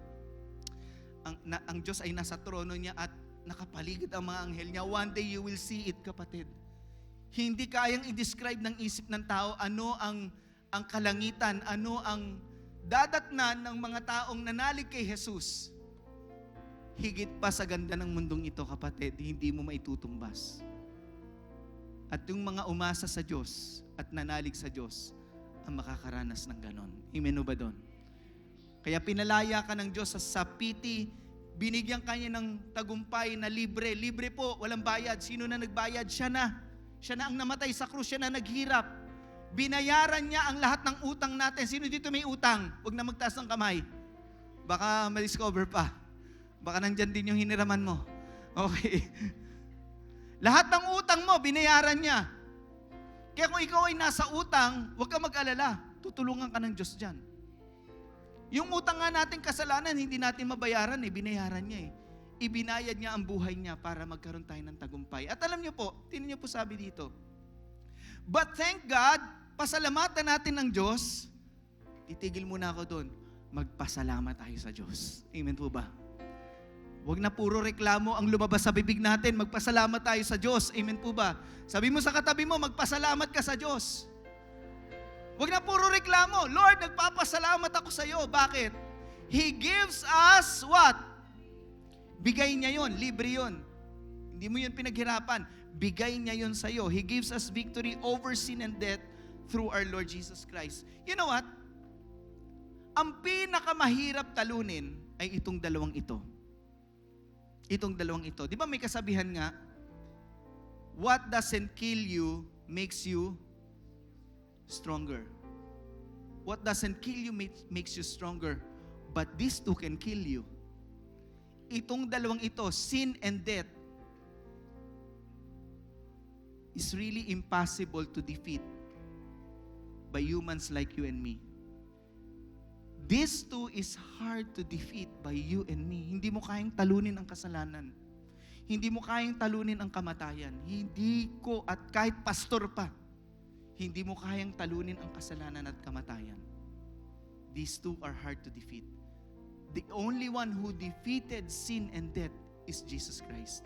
Ang Diyos ay nasa trono niya at nakapaligid ang mga anghel niya. One day you will see it, kapatid. Hindi kayang i-describe ng isip ng tao ano ang kalangitan, ano ang dadatnan ng mga taong nanalig kay Jesus. Higit pa sa ganda ng mundong ito, kapatid, hindi mo maitutumbas. At yung mga umasa sa Diyos at nanalig sa Diyos ang makakaranas ng ganon. Amen o ba doon? Kaya pinalaya ka ng Diyos sa pity, binigyan ka niya ng tagumpay na libre. Libre po, walang bayad. Sino na nagbayad? Siya na. Siya na ang namatay sa krus, siya na naghirap. Binayaran niya ang lahat ng utang natin. Sino dito may utang? Huwag na magtaas ng kamay. Baka ma-discover pa. Baka nandyan din yung hiniraman mo. Okay. Lahat ng utang mo, binayaran niya. Kaya kung ikaw ay nasa utang, huwag ka mag-alala. Tutulungan ka ng Diyos dyan. Yung utang nga natin kasalanan, hindi natin mabayaran binayaran niya Ibinayad niya ang buhay niya para magkaroon tayo ng tagumpay. At alam niyo po, tingnan niyo po sabi dito. But thank God, pasalamatan natin ng Diyos. Titigil muna ako doon. Magpasalamat tayo sa Diyos. Amen po ba? Huwag na puro reklamo ang lumabas sa bibig natin. Magpasalamat tayo sa Diyos. Amen po ba? Sabi mo sa katabi mo, magpasalamat ka sa Diyos. Huwag na puro reklamo. Lord, nagpapasalamat ako sa iyo. Bakit? He gives us what? Bigay niya yon, libre yon. Hindi mo yun pinaghirapan. Bigay niya yon sa iyo. He gives us victory over sin and death through our Lord Jesus Christ. You know what? Ang pinakamahirap talunin ay itong dalawang ito. Itong dalawang ito. Di ba may kasabihan nga, what doesn't kill you makes you stronger. What doesn't kill you makes you stronger. But these two can kill you. Itong dalawang ito, sin and death, is really impossible to defeat by humans like you and me. This too is hard to defeat by you and me. Hindi mo kayang talunin ang kasalanan. Hindi mo kayang talunin ang kamatayan. Hindi ko, at kahit pastor pa, hindi mo kayang talunin ang kasalanan at kamatayan. These two are hard to defeat. The only one who defeated sin and death is Jesus Christ.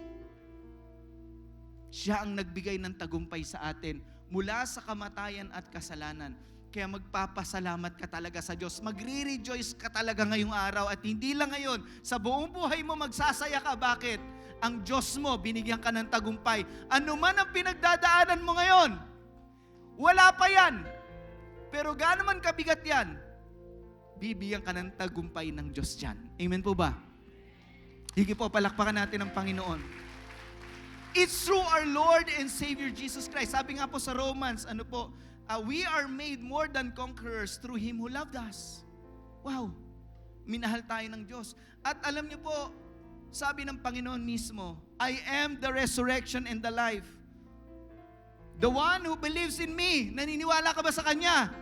Siya ang nagbigay ng tagumpay sa atin mula sa kamatayan at kasalanan. Kaya magpapasalamat ka talaga sa Diyos. Magre-rejoice ka talaga ngayong araw. At hindi lang ngayon, sa buong buhay mo magsasaya ka. Bakit? Ang Diyos mo, binigyan ka ng tagumpay. Ano man ang pinagdadaanan mo ngayon, wala pa yan. Pero gaano man kabigat yan, bibigyan ka ng tagumpay ng Diyos dyan. Amen po ba? Higi po, palakpakan natin ang Panginoon. It's through our Lord and Savior Jesus Christ. Sabi nga po sa Romans, we are made more than conquerors through Him who loved us. Wow! Minahal tayo ng Diyos. At alam niyo po, sabi ng Panginoon mismo, I am the resurrection and the life. The one who believes in me, naniniwala ka ba sa Kanya?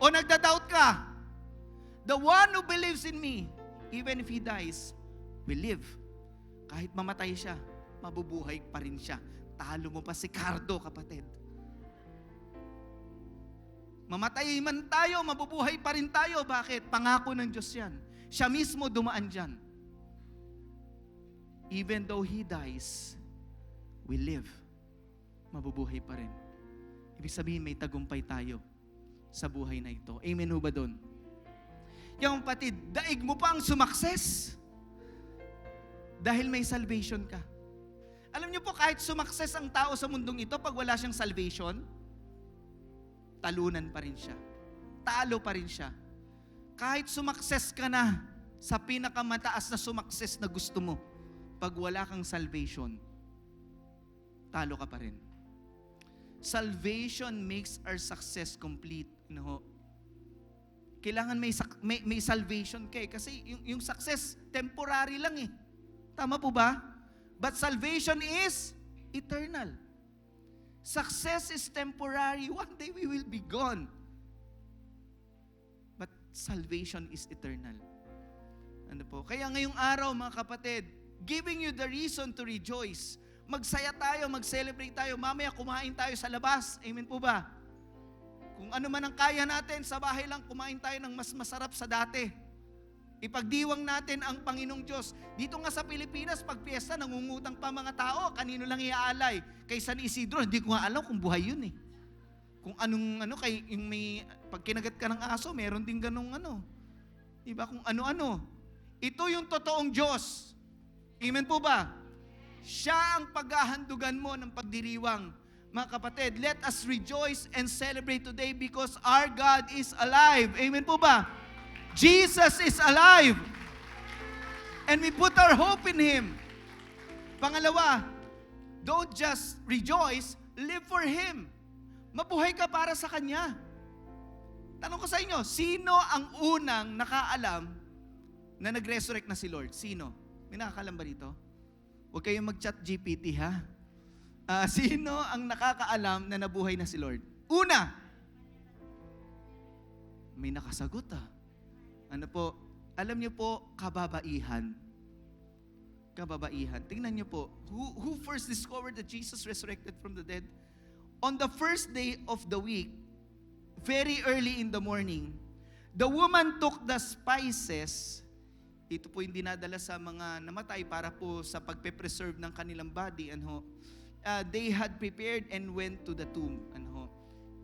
O nagda-doubt ka? The one who believes in me, even if he dies, will live. Kahit mamatay siya, mabubuhay pa rin siya. Talo mo pa si Cardo, kapatid. Mamatay man tayo, mabubuhay pa rin tayo. Bakit? Pangako ng Diyos yan. Siya mismo dumaan dyan. Even though he dies, we live. Mabubuhay pa rin. Ibig sabihin, may tagumpay tayo sa buhay na ito. Amen ho ba doon? Yung kapatid, daig mo pa ang sumakses dahil may salvation ka. Alam niyo po, kahit sumakses ang tao sa mundong ito, pag wala siyang salvation, talunan pa rin siya. Talo pa rin siya. Kahit sumakses ka na sa pinakamataas na sumakses na gusto mo, pag wala kang salvation, talo ka pa rin. Salvation makes our success complete. Kailangan may salvation ka eh. Kasi yung success, temporary lang eh. Tama po ba? But salvation is eternal. Success is temporary. One day we will be gone. But salvation is eternal. Ano po? Kaya ngayong araw, mga kapatid, giving you the reason to rejoice. Magsaya tayo, mag-celebrate tayo. Mamaya kumain tayo sa labas. Amen po ba? Kung ano man ang kaya natin, sa bahay lang kumain tayo ng mas masarap sa dati. Ipagdiwang natin ang Panginoong Diyos. Dito nga sa Pilipinas, pag piyesta, nangungutang pa mga tao. Kanino lang iaalay? Kay San Isidro, hindi ko nga alam kung buhay yun eh. Kung anong, yung may, pag kinagat ka ng aso, meron din ganong Diba? Kung ano-ano. Ito yung totoong Diyos. Amen po ba? Siya ang paghahandugan mo ng pagdiriwang. Mga kapatid, let us rejoice and celebrate today because our God is alive. Amen po ba? Jesus is alive. And we put our hope in Him. Pangalawa, don't just rejoice, live for Him. Mabuhay ka para sa Kanya. Tanong ko sa inyo, sino ang unang nakaalam na nag-resurrect na si Lord? Sino? May nakakaalam ba dito? Huwag kayong mag-chat GPT ha. Sino ang nakakaalam na nabuhay na si Lord? Una, may nakasagot Ano po? Alam niyo po, kababaihan. Kababaihan. Tingnan niyo po, who first discovered that Jesus resurrected from the dead? On the first day of the week, very early in the morning, the woman took the spices. Ito po yung dinadala sa mga namatay para po sa pagpe-preserve ng kanilang body. They had prepared and went to the tomb.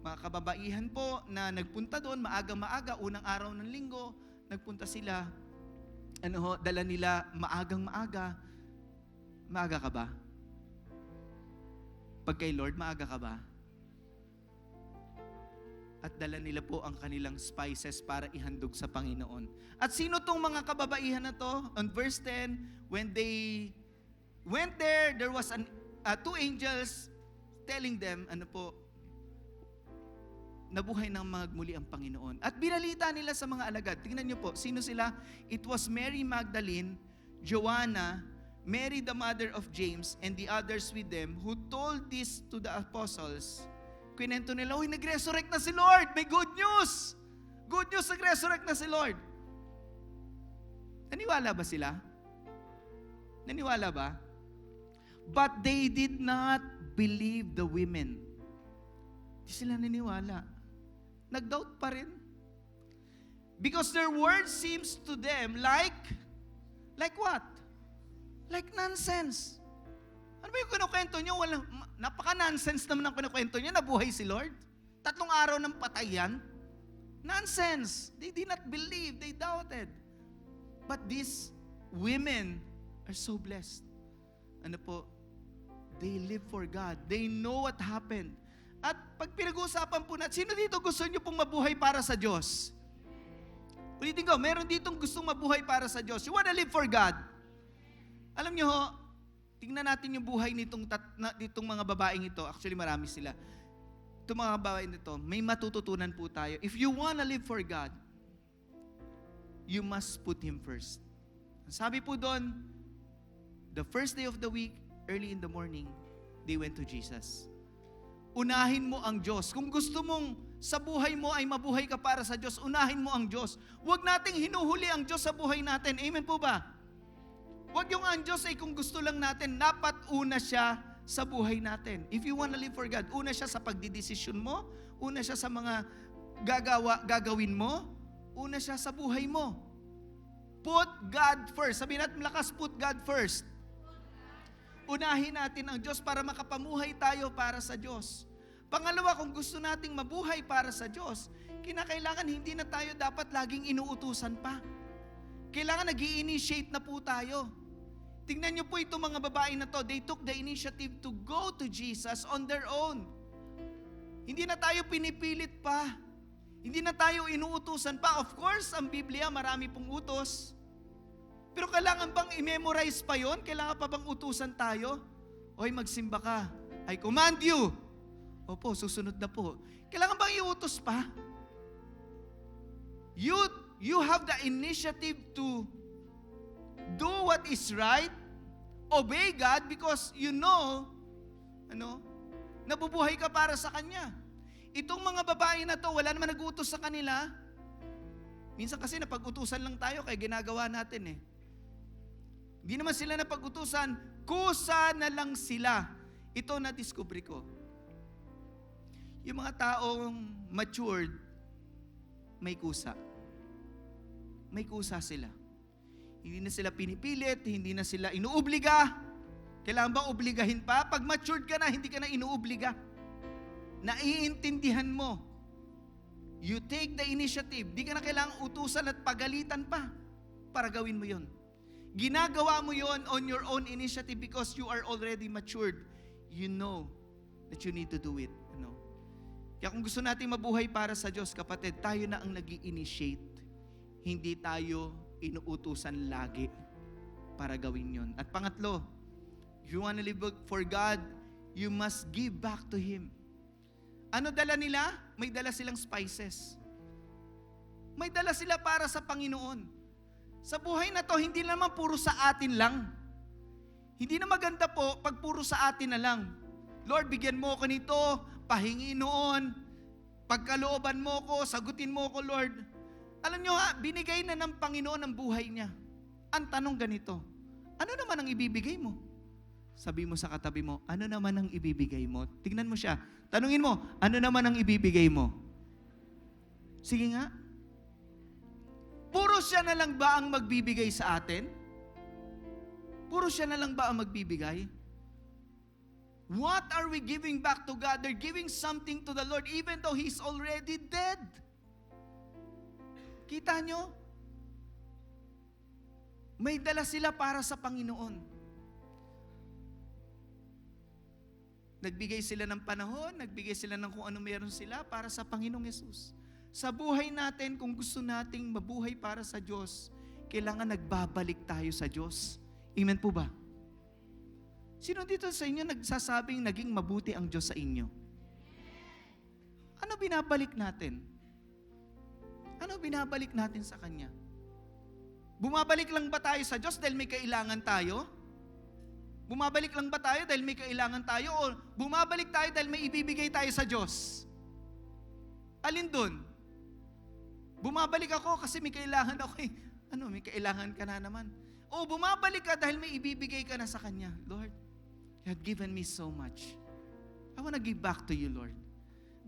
Mga kababaihan po na nagpunta doon, maaga-maaga, unang araw ng linggo, nagpunta sila, dala nila maagang-maaga. Maaga ka ba? Pag kay Lord, maaga ka ba? At dala nila po ang kanilang spices para ihandog sa Panginoon. At sino tong mga kababaihan na to? On verse 10, when they went there was two angels telling them, nabuhay ng magmuli ang Panginoon. At binalita nila sa mga alagad. Tingnan niyo po, sino sila? It was Mary Magdalene, Joanna, Mary the mother of James, and the others with them who told this to the apostles. Kwento nila, nag-resurrect na si Lord. May good news. Good news, nag-resurrect na si Lord. Naniwala ba sila? Naniwala ba? But they did not believe the women. Di sila naniwala. Nag-doubt pa rin. Because their word seems to them like what? Like nonsense. Ano ba yung kinukwento nyo? Napaka-nonsense naman ang kinukwento nyo. Nabuhay si Lord. 3 araw ng patay yan. Nonsense. They did not believe. They doubted. But these women are so blessed. Ano po? They live for God. They know what happened. At pag pinag-uusapan po natin, sino dito gusto nyo pong mabuhay para sa Diyos? Ulitin ko, meron ditong gustong mabuhay para sa Diyos. You wanna live for God? Alam nyo ho, tingnan natin yung buhay nitong mga babaeng ito. Actually, marami sila. Itong mga babaeng ito, may matututunan po tayo. If you wanna live for God, you must put Him first. Sabi po doon, the first day of the week, early in the morning, they went to Jesus. Unahin mo ang Diyos. Kung gusto mong sa buhay mo ay mabuhay ka para sa Diyos, unahin mo ang Diyos. Huwag nating hinuhuli ang Diyos sa buhay natin. Amen po ba? Huwag yung ang Diyos ay kung gusto lang natin, dapat una siya sa buhay natin. If you wanna live for God, una siya sa pagdidesisyon mo, una siya sa mga gagawin mo, una siya sa buhay mo. Put God first. Sabihin natin malakas, put God first. Unahin natin ang Diyos para makapamuhay tayo para sa Diyos. Pangalawa, kung gusto nating mabuhay para sa Diyos, kinakailangan hindi na tayo dapat laging inuutusan pa. Kailangan nag-i-initiate na po tayo. Tingnan niyo po itong mga babae na to, they took the initiative to go to Jesus on their own. Hindi na tayo pinipilit pa. Hindi na tayo inuutusan pa. Of course, ang Biblia, marami pong utos. Pero kailangan bang i-memorize pa yon? Kailangan pa bang utusan tayo? Oy, magsimba ka. I command you. Opo, susunod na po. Kailangan bang iutos pa? You have the initiative to do what is right, obey God because you know, nabubuhay ka para sa Kanya. Itong mga babae na to, wala naman nag-utos sa kanila. Minsan kasi napag-utusan lang tayo kaya ginagawa natin eh. Hindi naman sila napag-utusan, kusa na lang sila. Ito na-discover ko. Yung mga taong matured, may kusa. May kusa sila. Hindi na sila pinipilit, hindi na sila inuobliga. Kailangan ba obligahin pa? Pag matured ka na, hindi ka na inuobliga. Naiintindihan mo. You take the initiative. Di ka na kailangang utusan at pagalitan pa para gawin mo yon. Ginagawa mo yon on your own initiative because you are already matured. You know that you need to do it. Kaya kung gusto natin mabuhay para sa Diyos, kapatid, tayo na ang nag-i-initiate. Hindi tayo inuutusan lagi para gawin yon. At pangatlo, if you want to live for God, you must give back to Him. Ano dala nila? May dala silang spices. May dala sila para sa Panginoon. Sa buhay na to, hindi naman puro sa atin lang. Hindi na maganda po pag puro sa atin na lang. Lord, bigyan mo ako nito, pahingi noon, pagkalooban mo ko, sagutin mo ko, Lord. Alam nyo ha, binigay na ng Panginoon ang buhay niya. Ang tanong ganito, ano naman ang ibibigay mo? Sabi mo sa katabi mo, ano naman ang ibibigay mo? Tignan mo siya. Tanungin mo, ano naman ang ibibigay mo? Sige nga. Puro siya na lang ba ang magbibigay sa atin? Puro siya na lang ba ang magbibigay? What are we giving back to God? They're giving something to the Lord even though He's already dead. Kita nyo? May dala sila para sa Panginoon. Nagbigay sila ng panahon, nagbigay sila ng kung ano meron sila para sa Panginoong Yesus. Sa buhay natin, kung gusto nating mabuhay para sa Diyos, kailangan nagbabalik tayo sa Diyos. Amen po ba? Sino dito sa inyo nagsasabing naging mabuti ang Diyos sa inyo? Ano binabalik natin? Ano binabalik natin sa Kanya? Bumabalik lang ba tayo sa Diyos dahil may kailangan tayo? Bumabalik lang ba tayo dahil may kailangan tayo? O bumabalik tayo dahil may ibibigay tayo sa Diyos? Alin dun? Bumabalik ako kasi may kailangan ako eh. May kailangan ka na naman. O bumabalik ka dahil may ibibigay ka na sa Kanya. Lord, You have given me so much. I want to give back to you, Lord.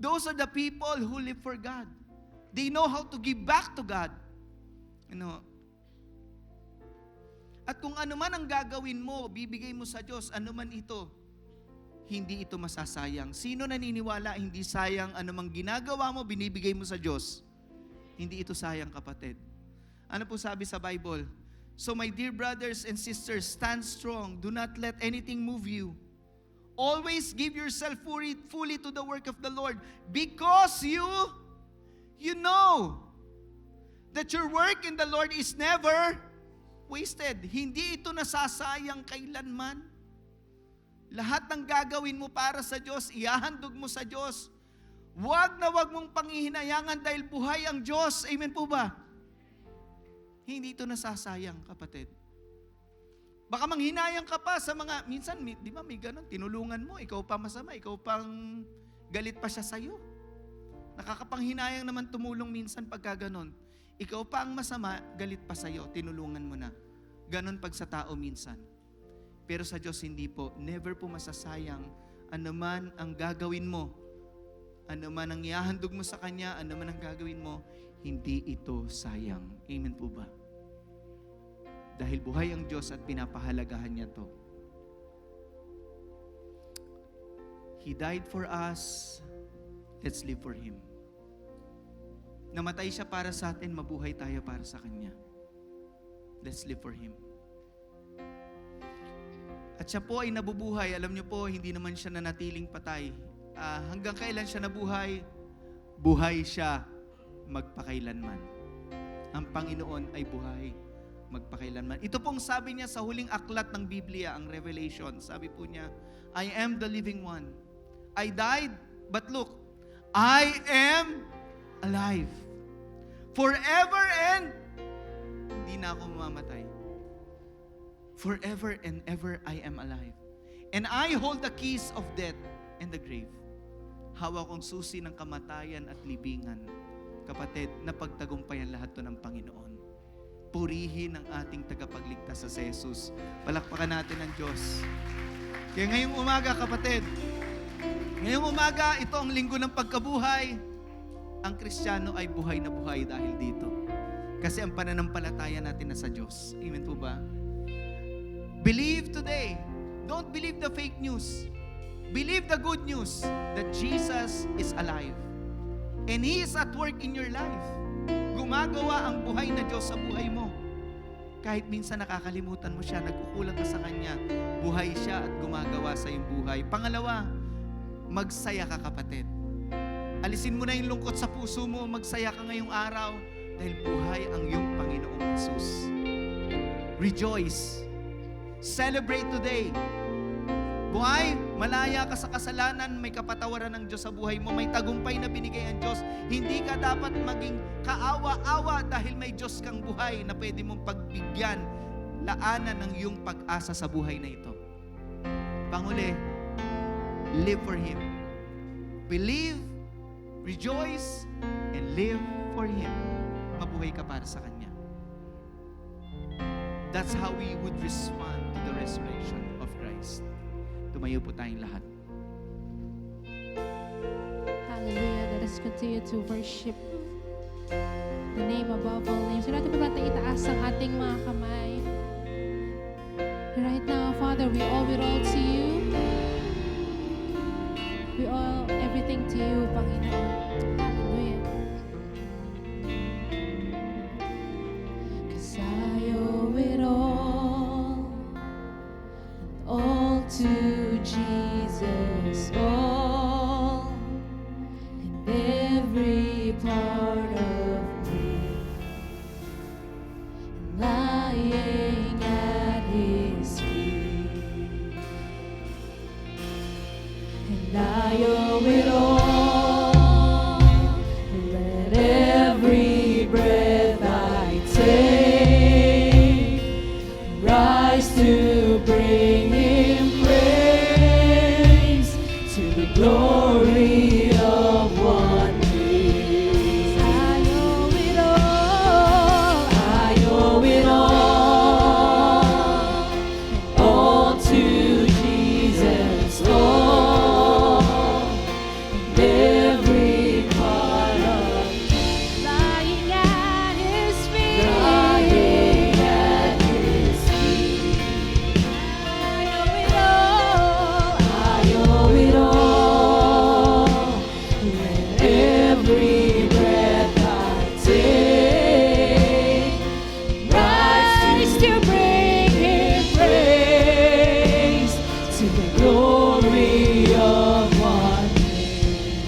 Those are the people who live for God. They know how to give back to God. At kung ano man ang gagawin mo, bibigay mo sa Diyos, ano man ito, hindi ito masasayang. Sino naniniwala, hindi sayang anumang ginagawa mo, binibigay mo sa Diyos? Hindi ito sayang, kapatid. Ano po sabi sa Bible? So my dear brothers and sisters, stand strong. Do not let anything move you. Always give yourself fully to the work of the Lord, because you know that your work in the Lord is never wasted. Hindi ito nasasayang kailanman. Lahat ng gagawin mo para sa Diyos, ihahandog mo sa Diyos. Huwag na huwag mong panghihinayangan dahil buhay ang Diyos. Amen po ba? Hindi ito nasasayang, kapatid. Baka manghinayang ka pa sa mga, minsan, di ba may ganun, tinulungan mo, ikaw pa masama, ikaw pang galit pa siya sa'yo. Nakakapanghinayang naman tumulong minsan pagka ganun. Ikaw pa ang masama, galit pa sa'yo, tinulungan mo na. Ganun pag sa tao minsan. Pero sa Diyos hindi po, never po masasayang anuman ang gagawin mo, anuman ang ihahandog mo sa Kanya, anuman ang gagawin mo, hindi ito sayang. Amen po ba? Dahil buhay ang Diyos at pinapahalagahan niya to. He died for us. Let's live for Him. Namatay siya para sa atin, mabuhay tayo para sa Kanya. Let's live for Him. At siya po ay nabubuhay. Alam niyo po, hindi naman siya nanatiling patay. Hanggang kailan siya nabuhay? Buhay siya magpakailanman. Ang Panginoon ay buhay magpakailanman. Ito pong sabi niya sa huling aklat ng Biblia, ang Revelation. Sabi po niya, I am the living one. I died, but look, I am alive. Forever and hindi na ako mamamatay. Forever and ever I am alive. And I hold the keys of death and the grave. Hawak kong susi ng kamatayan at libingan. Kapatid, napagtagumpayan lahat to ng Panginoon. Purihin ang ating tagapagligtas sa Jesus. Palakpakan natin ang Diyos. Kaya ngayong umaga, kapatid, ngayong umaga, ito ang linggo ng pagkabuhay. Ang Kristiyano ay buhay na buhay dahil dito. Kasi ang pananampalataya natin na sa Diyos. Amen po ba? Believe today. Don't believe the fake news. Believe the good news that Jesus is alive. And He is at work in your life. Gumagawa ang buhay na Diyos sa buhay mo. Kahit minsan nakakalimutan mo siya, nagkukulang ka sa Kanya, buhay siya at gumagawa sa iyong buhay. Pangalawa, magsaya ka, kapatid. Alisin mo na yung lungkot sa puso mo, magsaya ka ngayong araw dahil buhay ang iyong Panginoong Jesus. Rejoice. Celebrate today. Buhay, malaya ka sa kasalanan, may kapatawaran ng Diyos sa buhay mo, may tagumpay na binigay ang Diyos. Hindi ka dapat maging kaawa-awa dahil may Diyos kang buhay na pwede mong pagbigyan, laanan ng iyong pag-asa sa buhay na ito. Panguli, live for Him. Believe, rejoice, and live for Him. Mabuhay ka para sa Kanya. That's how we would respond to the resurrection of Christ. Tumayo po tayong lahat. Hallelujah. Let us continue to worship the name above all names. So natin po natin itaas ang ating mga kamay. Right now, Father, we owe it all to you. We owe everything to you, Panginoon. Hallelujah. 'Cause I owe it all to Jesus, all and every part of me, lying at His feet, and I owe it all. Let every breath I take rise to bring Him praise, to the glory of one name. I owe it all. I owe it all to Jesus. to the glory of one name.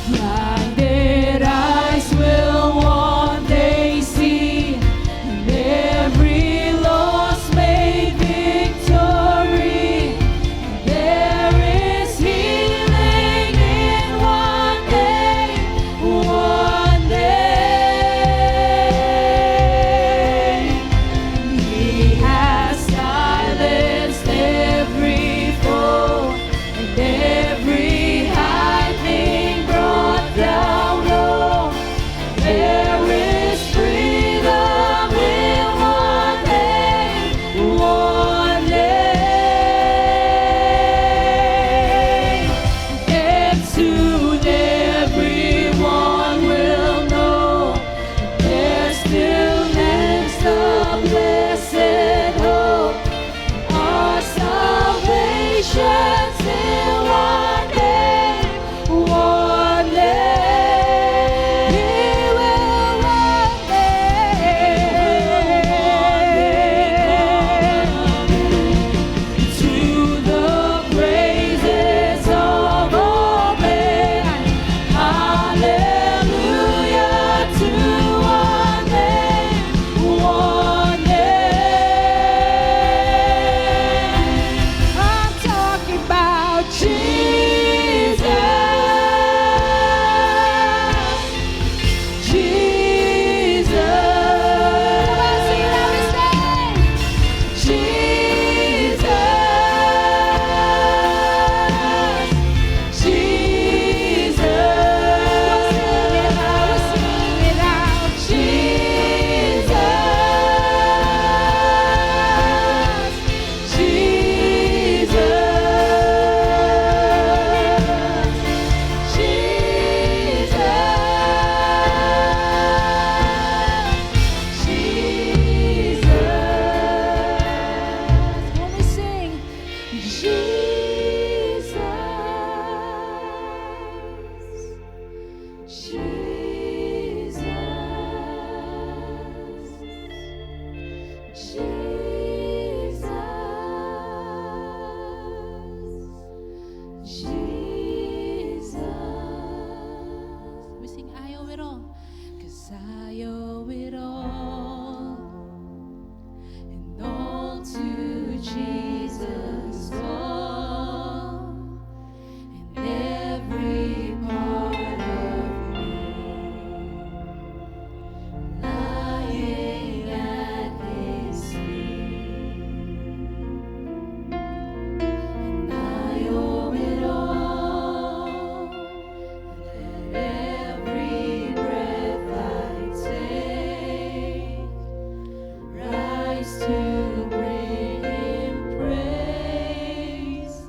Blinded eyes will one day see, and every loss made victory. There is healing in one name, one name. He has silenced every foe, and every high thing brought down low. There is freedom in one name, one name. And soon everyone will know their stillness, the blessed hope. Our salvation's in one name, one name. He will one day to the praises of all men. Hallelujah to one name, one name. I'm talking about Jesus. Jesus. Come on, sing it out and say, Jesus. Jesus. We'll sing it out. Jesus. When we sing Jesus, we sing I owe it all, 'cause I owe it all, and all to Jesus all, and every part of me lying at His feet. And I owe it all, that every breath I take rise to bring Him praise,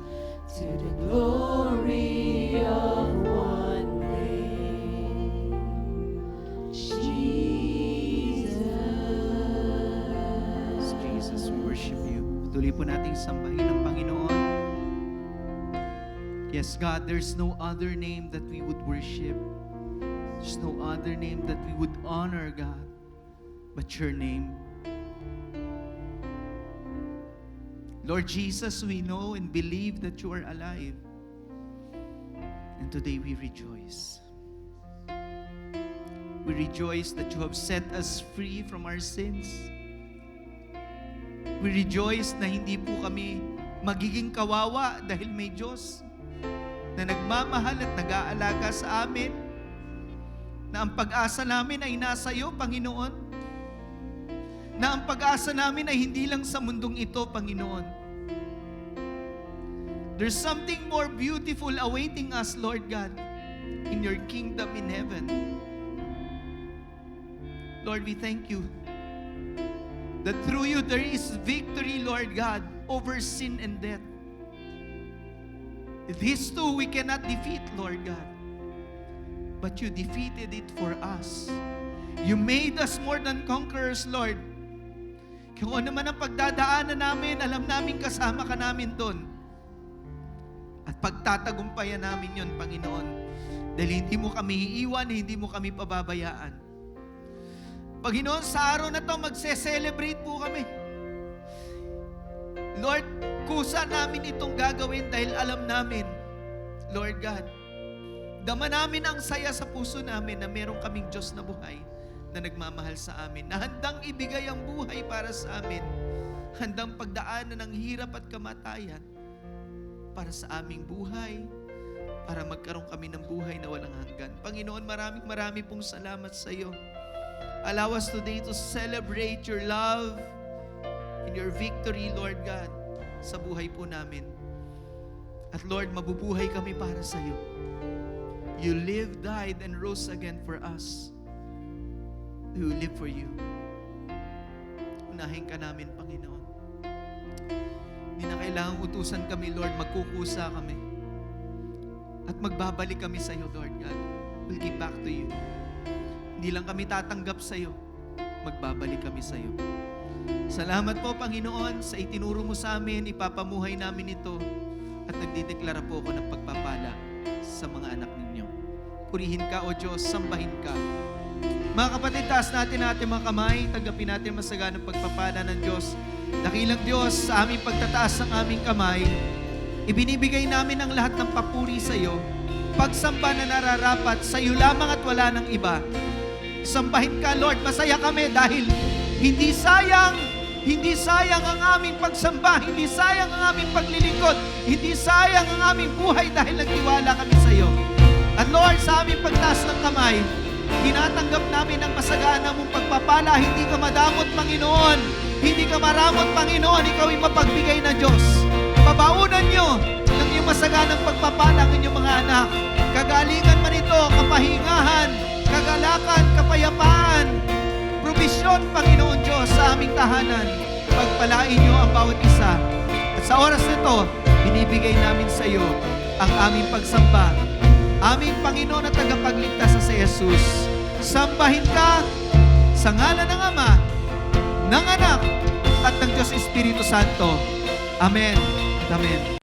to the glory of one name, Jesus. Jesus, we worship you. Tuloy po nating sambahin ang Panginoon. Yes, God, there's no other name that we would worship. There's no other name that we would honor, God, but your name. Lord Jesus, we know and believe that you are alive. And today we rejoice. We rejoice that you have set us free from our sins. We rejoice na hindi po kami magiging kawawa dahil may Diyos na nagmamahal at nag-aalaga sa amin, na ang pag-asa namin ay nasa iyo, Panginoon, na ang pag-asa namin ay hindi lang sa mundong ito, Panginoon. There's something more beautiful awaiting us, Lord God, in your kingdom in heaven. Lord, we thank you that through you there is victory, Lord God, over sin and death. These two we cannot defeat, Lord God, but you defeated it for us. You made us more than conquerors, Lord. Kung ano man ang pagdadaanan namin, alam namin kasama ka namin doon. At pagtatagumpayan namin yon, Panginoon, dahil hindi mo kami iiwan, hindi mo kami pababayaan. Panginoon, sa araw na to, magse-celebrate po kami. Lord, kusa namin itong gagawin dahil alam namin, Lord God, dama namin ang saya sa puso namin na meron kaming Diyos na buhay na nagmamahal sa amin, na handang ibigay ang buhay para sa amin, handang pagdaanan ng hirap at kamatayan para sa aming buhay, para magkaroon kami ng buhay na walang hanggan. Panginoon, maraming pong salamat sa iyo. Allow us today to celebrate your love and your victory, Lord God, sa buhay po namin. At Lord, mabubuhay kami para sa iyo. You lived, died, and rose again for us. We will live for you. Unahin ka namin, Panginoon. Hindi na kailangang utusan kami, Lord. Magkukusa kami. At magbabalik kami sa iyo, Lord God. We'll give back to you. Hindi lang kami tatanggap sa iyo. Magbabalik kami sa iyo. Salamat po, Panginoon, sa itinuro mo sa amin. Ipapamuhay namin ito. At nagdideklara po ako ng pagpapala sa mga anak ninyo. Purihin ka, O Diyos. Sambahin ka. Mga kapatid, taas natin ating mga kamay. Tanggapin natin masaganang pagpapala ng Diyos. Dakilang Diyos, sa aming pagtataas ng aming kamay, ibinibigay namin ang lahat ng papuri sa iyo. Pagsamba na nararapat sa iyo lamang at wala ng iba. Sambahin ka, Lord. Masaya kami dahil hindi sayang ang aming pagsamba, hindi sayang ang aming paglilingkod, hindi sayang ang aming buhay dahil nagtiwala kami sa iyo. At Lord, sa aming pagtaas ng kamay, tinatanggap namin ang masagana mong pagpapala. Hindi ka madamot, Panginoon. Hindi ka maramot, Panginoon. Ikaw ay mapagbigay na Diyos. Pabaunan niyo ng iyong masaganang pagpapala ang inyong mga anak. Kagalingan man ito, kapahingahan, kagalakan, kapayapaan, provisyon, Panginoon Diyos, sa aming tahanan. Pagpalain niyo ang bawat isa. At sa oras nito, binibigay namin sa iyo ang aming pagsamba. Aming Panginoon at tagapagligtas sa si Jesus. Sambahin ka sa ngalan ng Ama, ng Anak, at ng Diyos Espiritu Santo. Amen. Amen.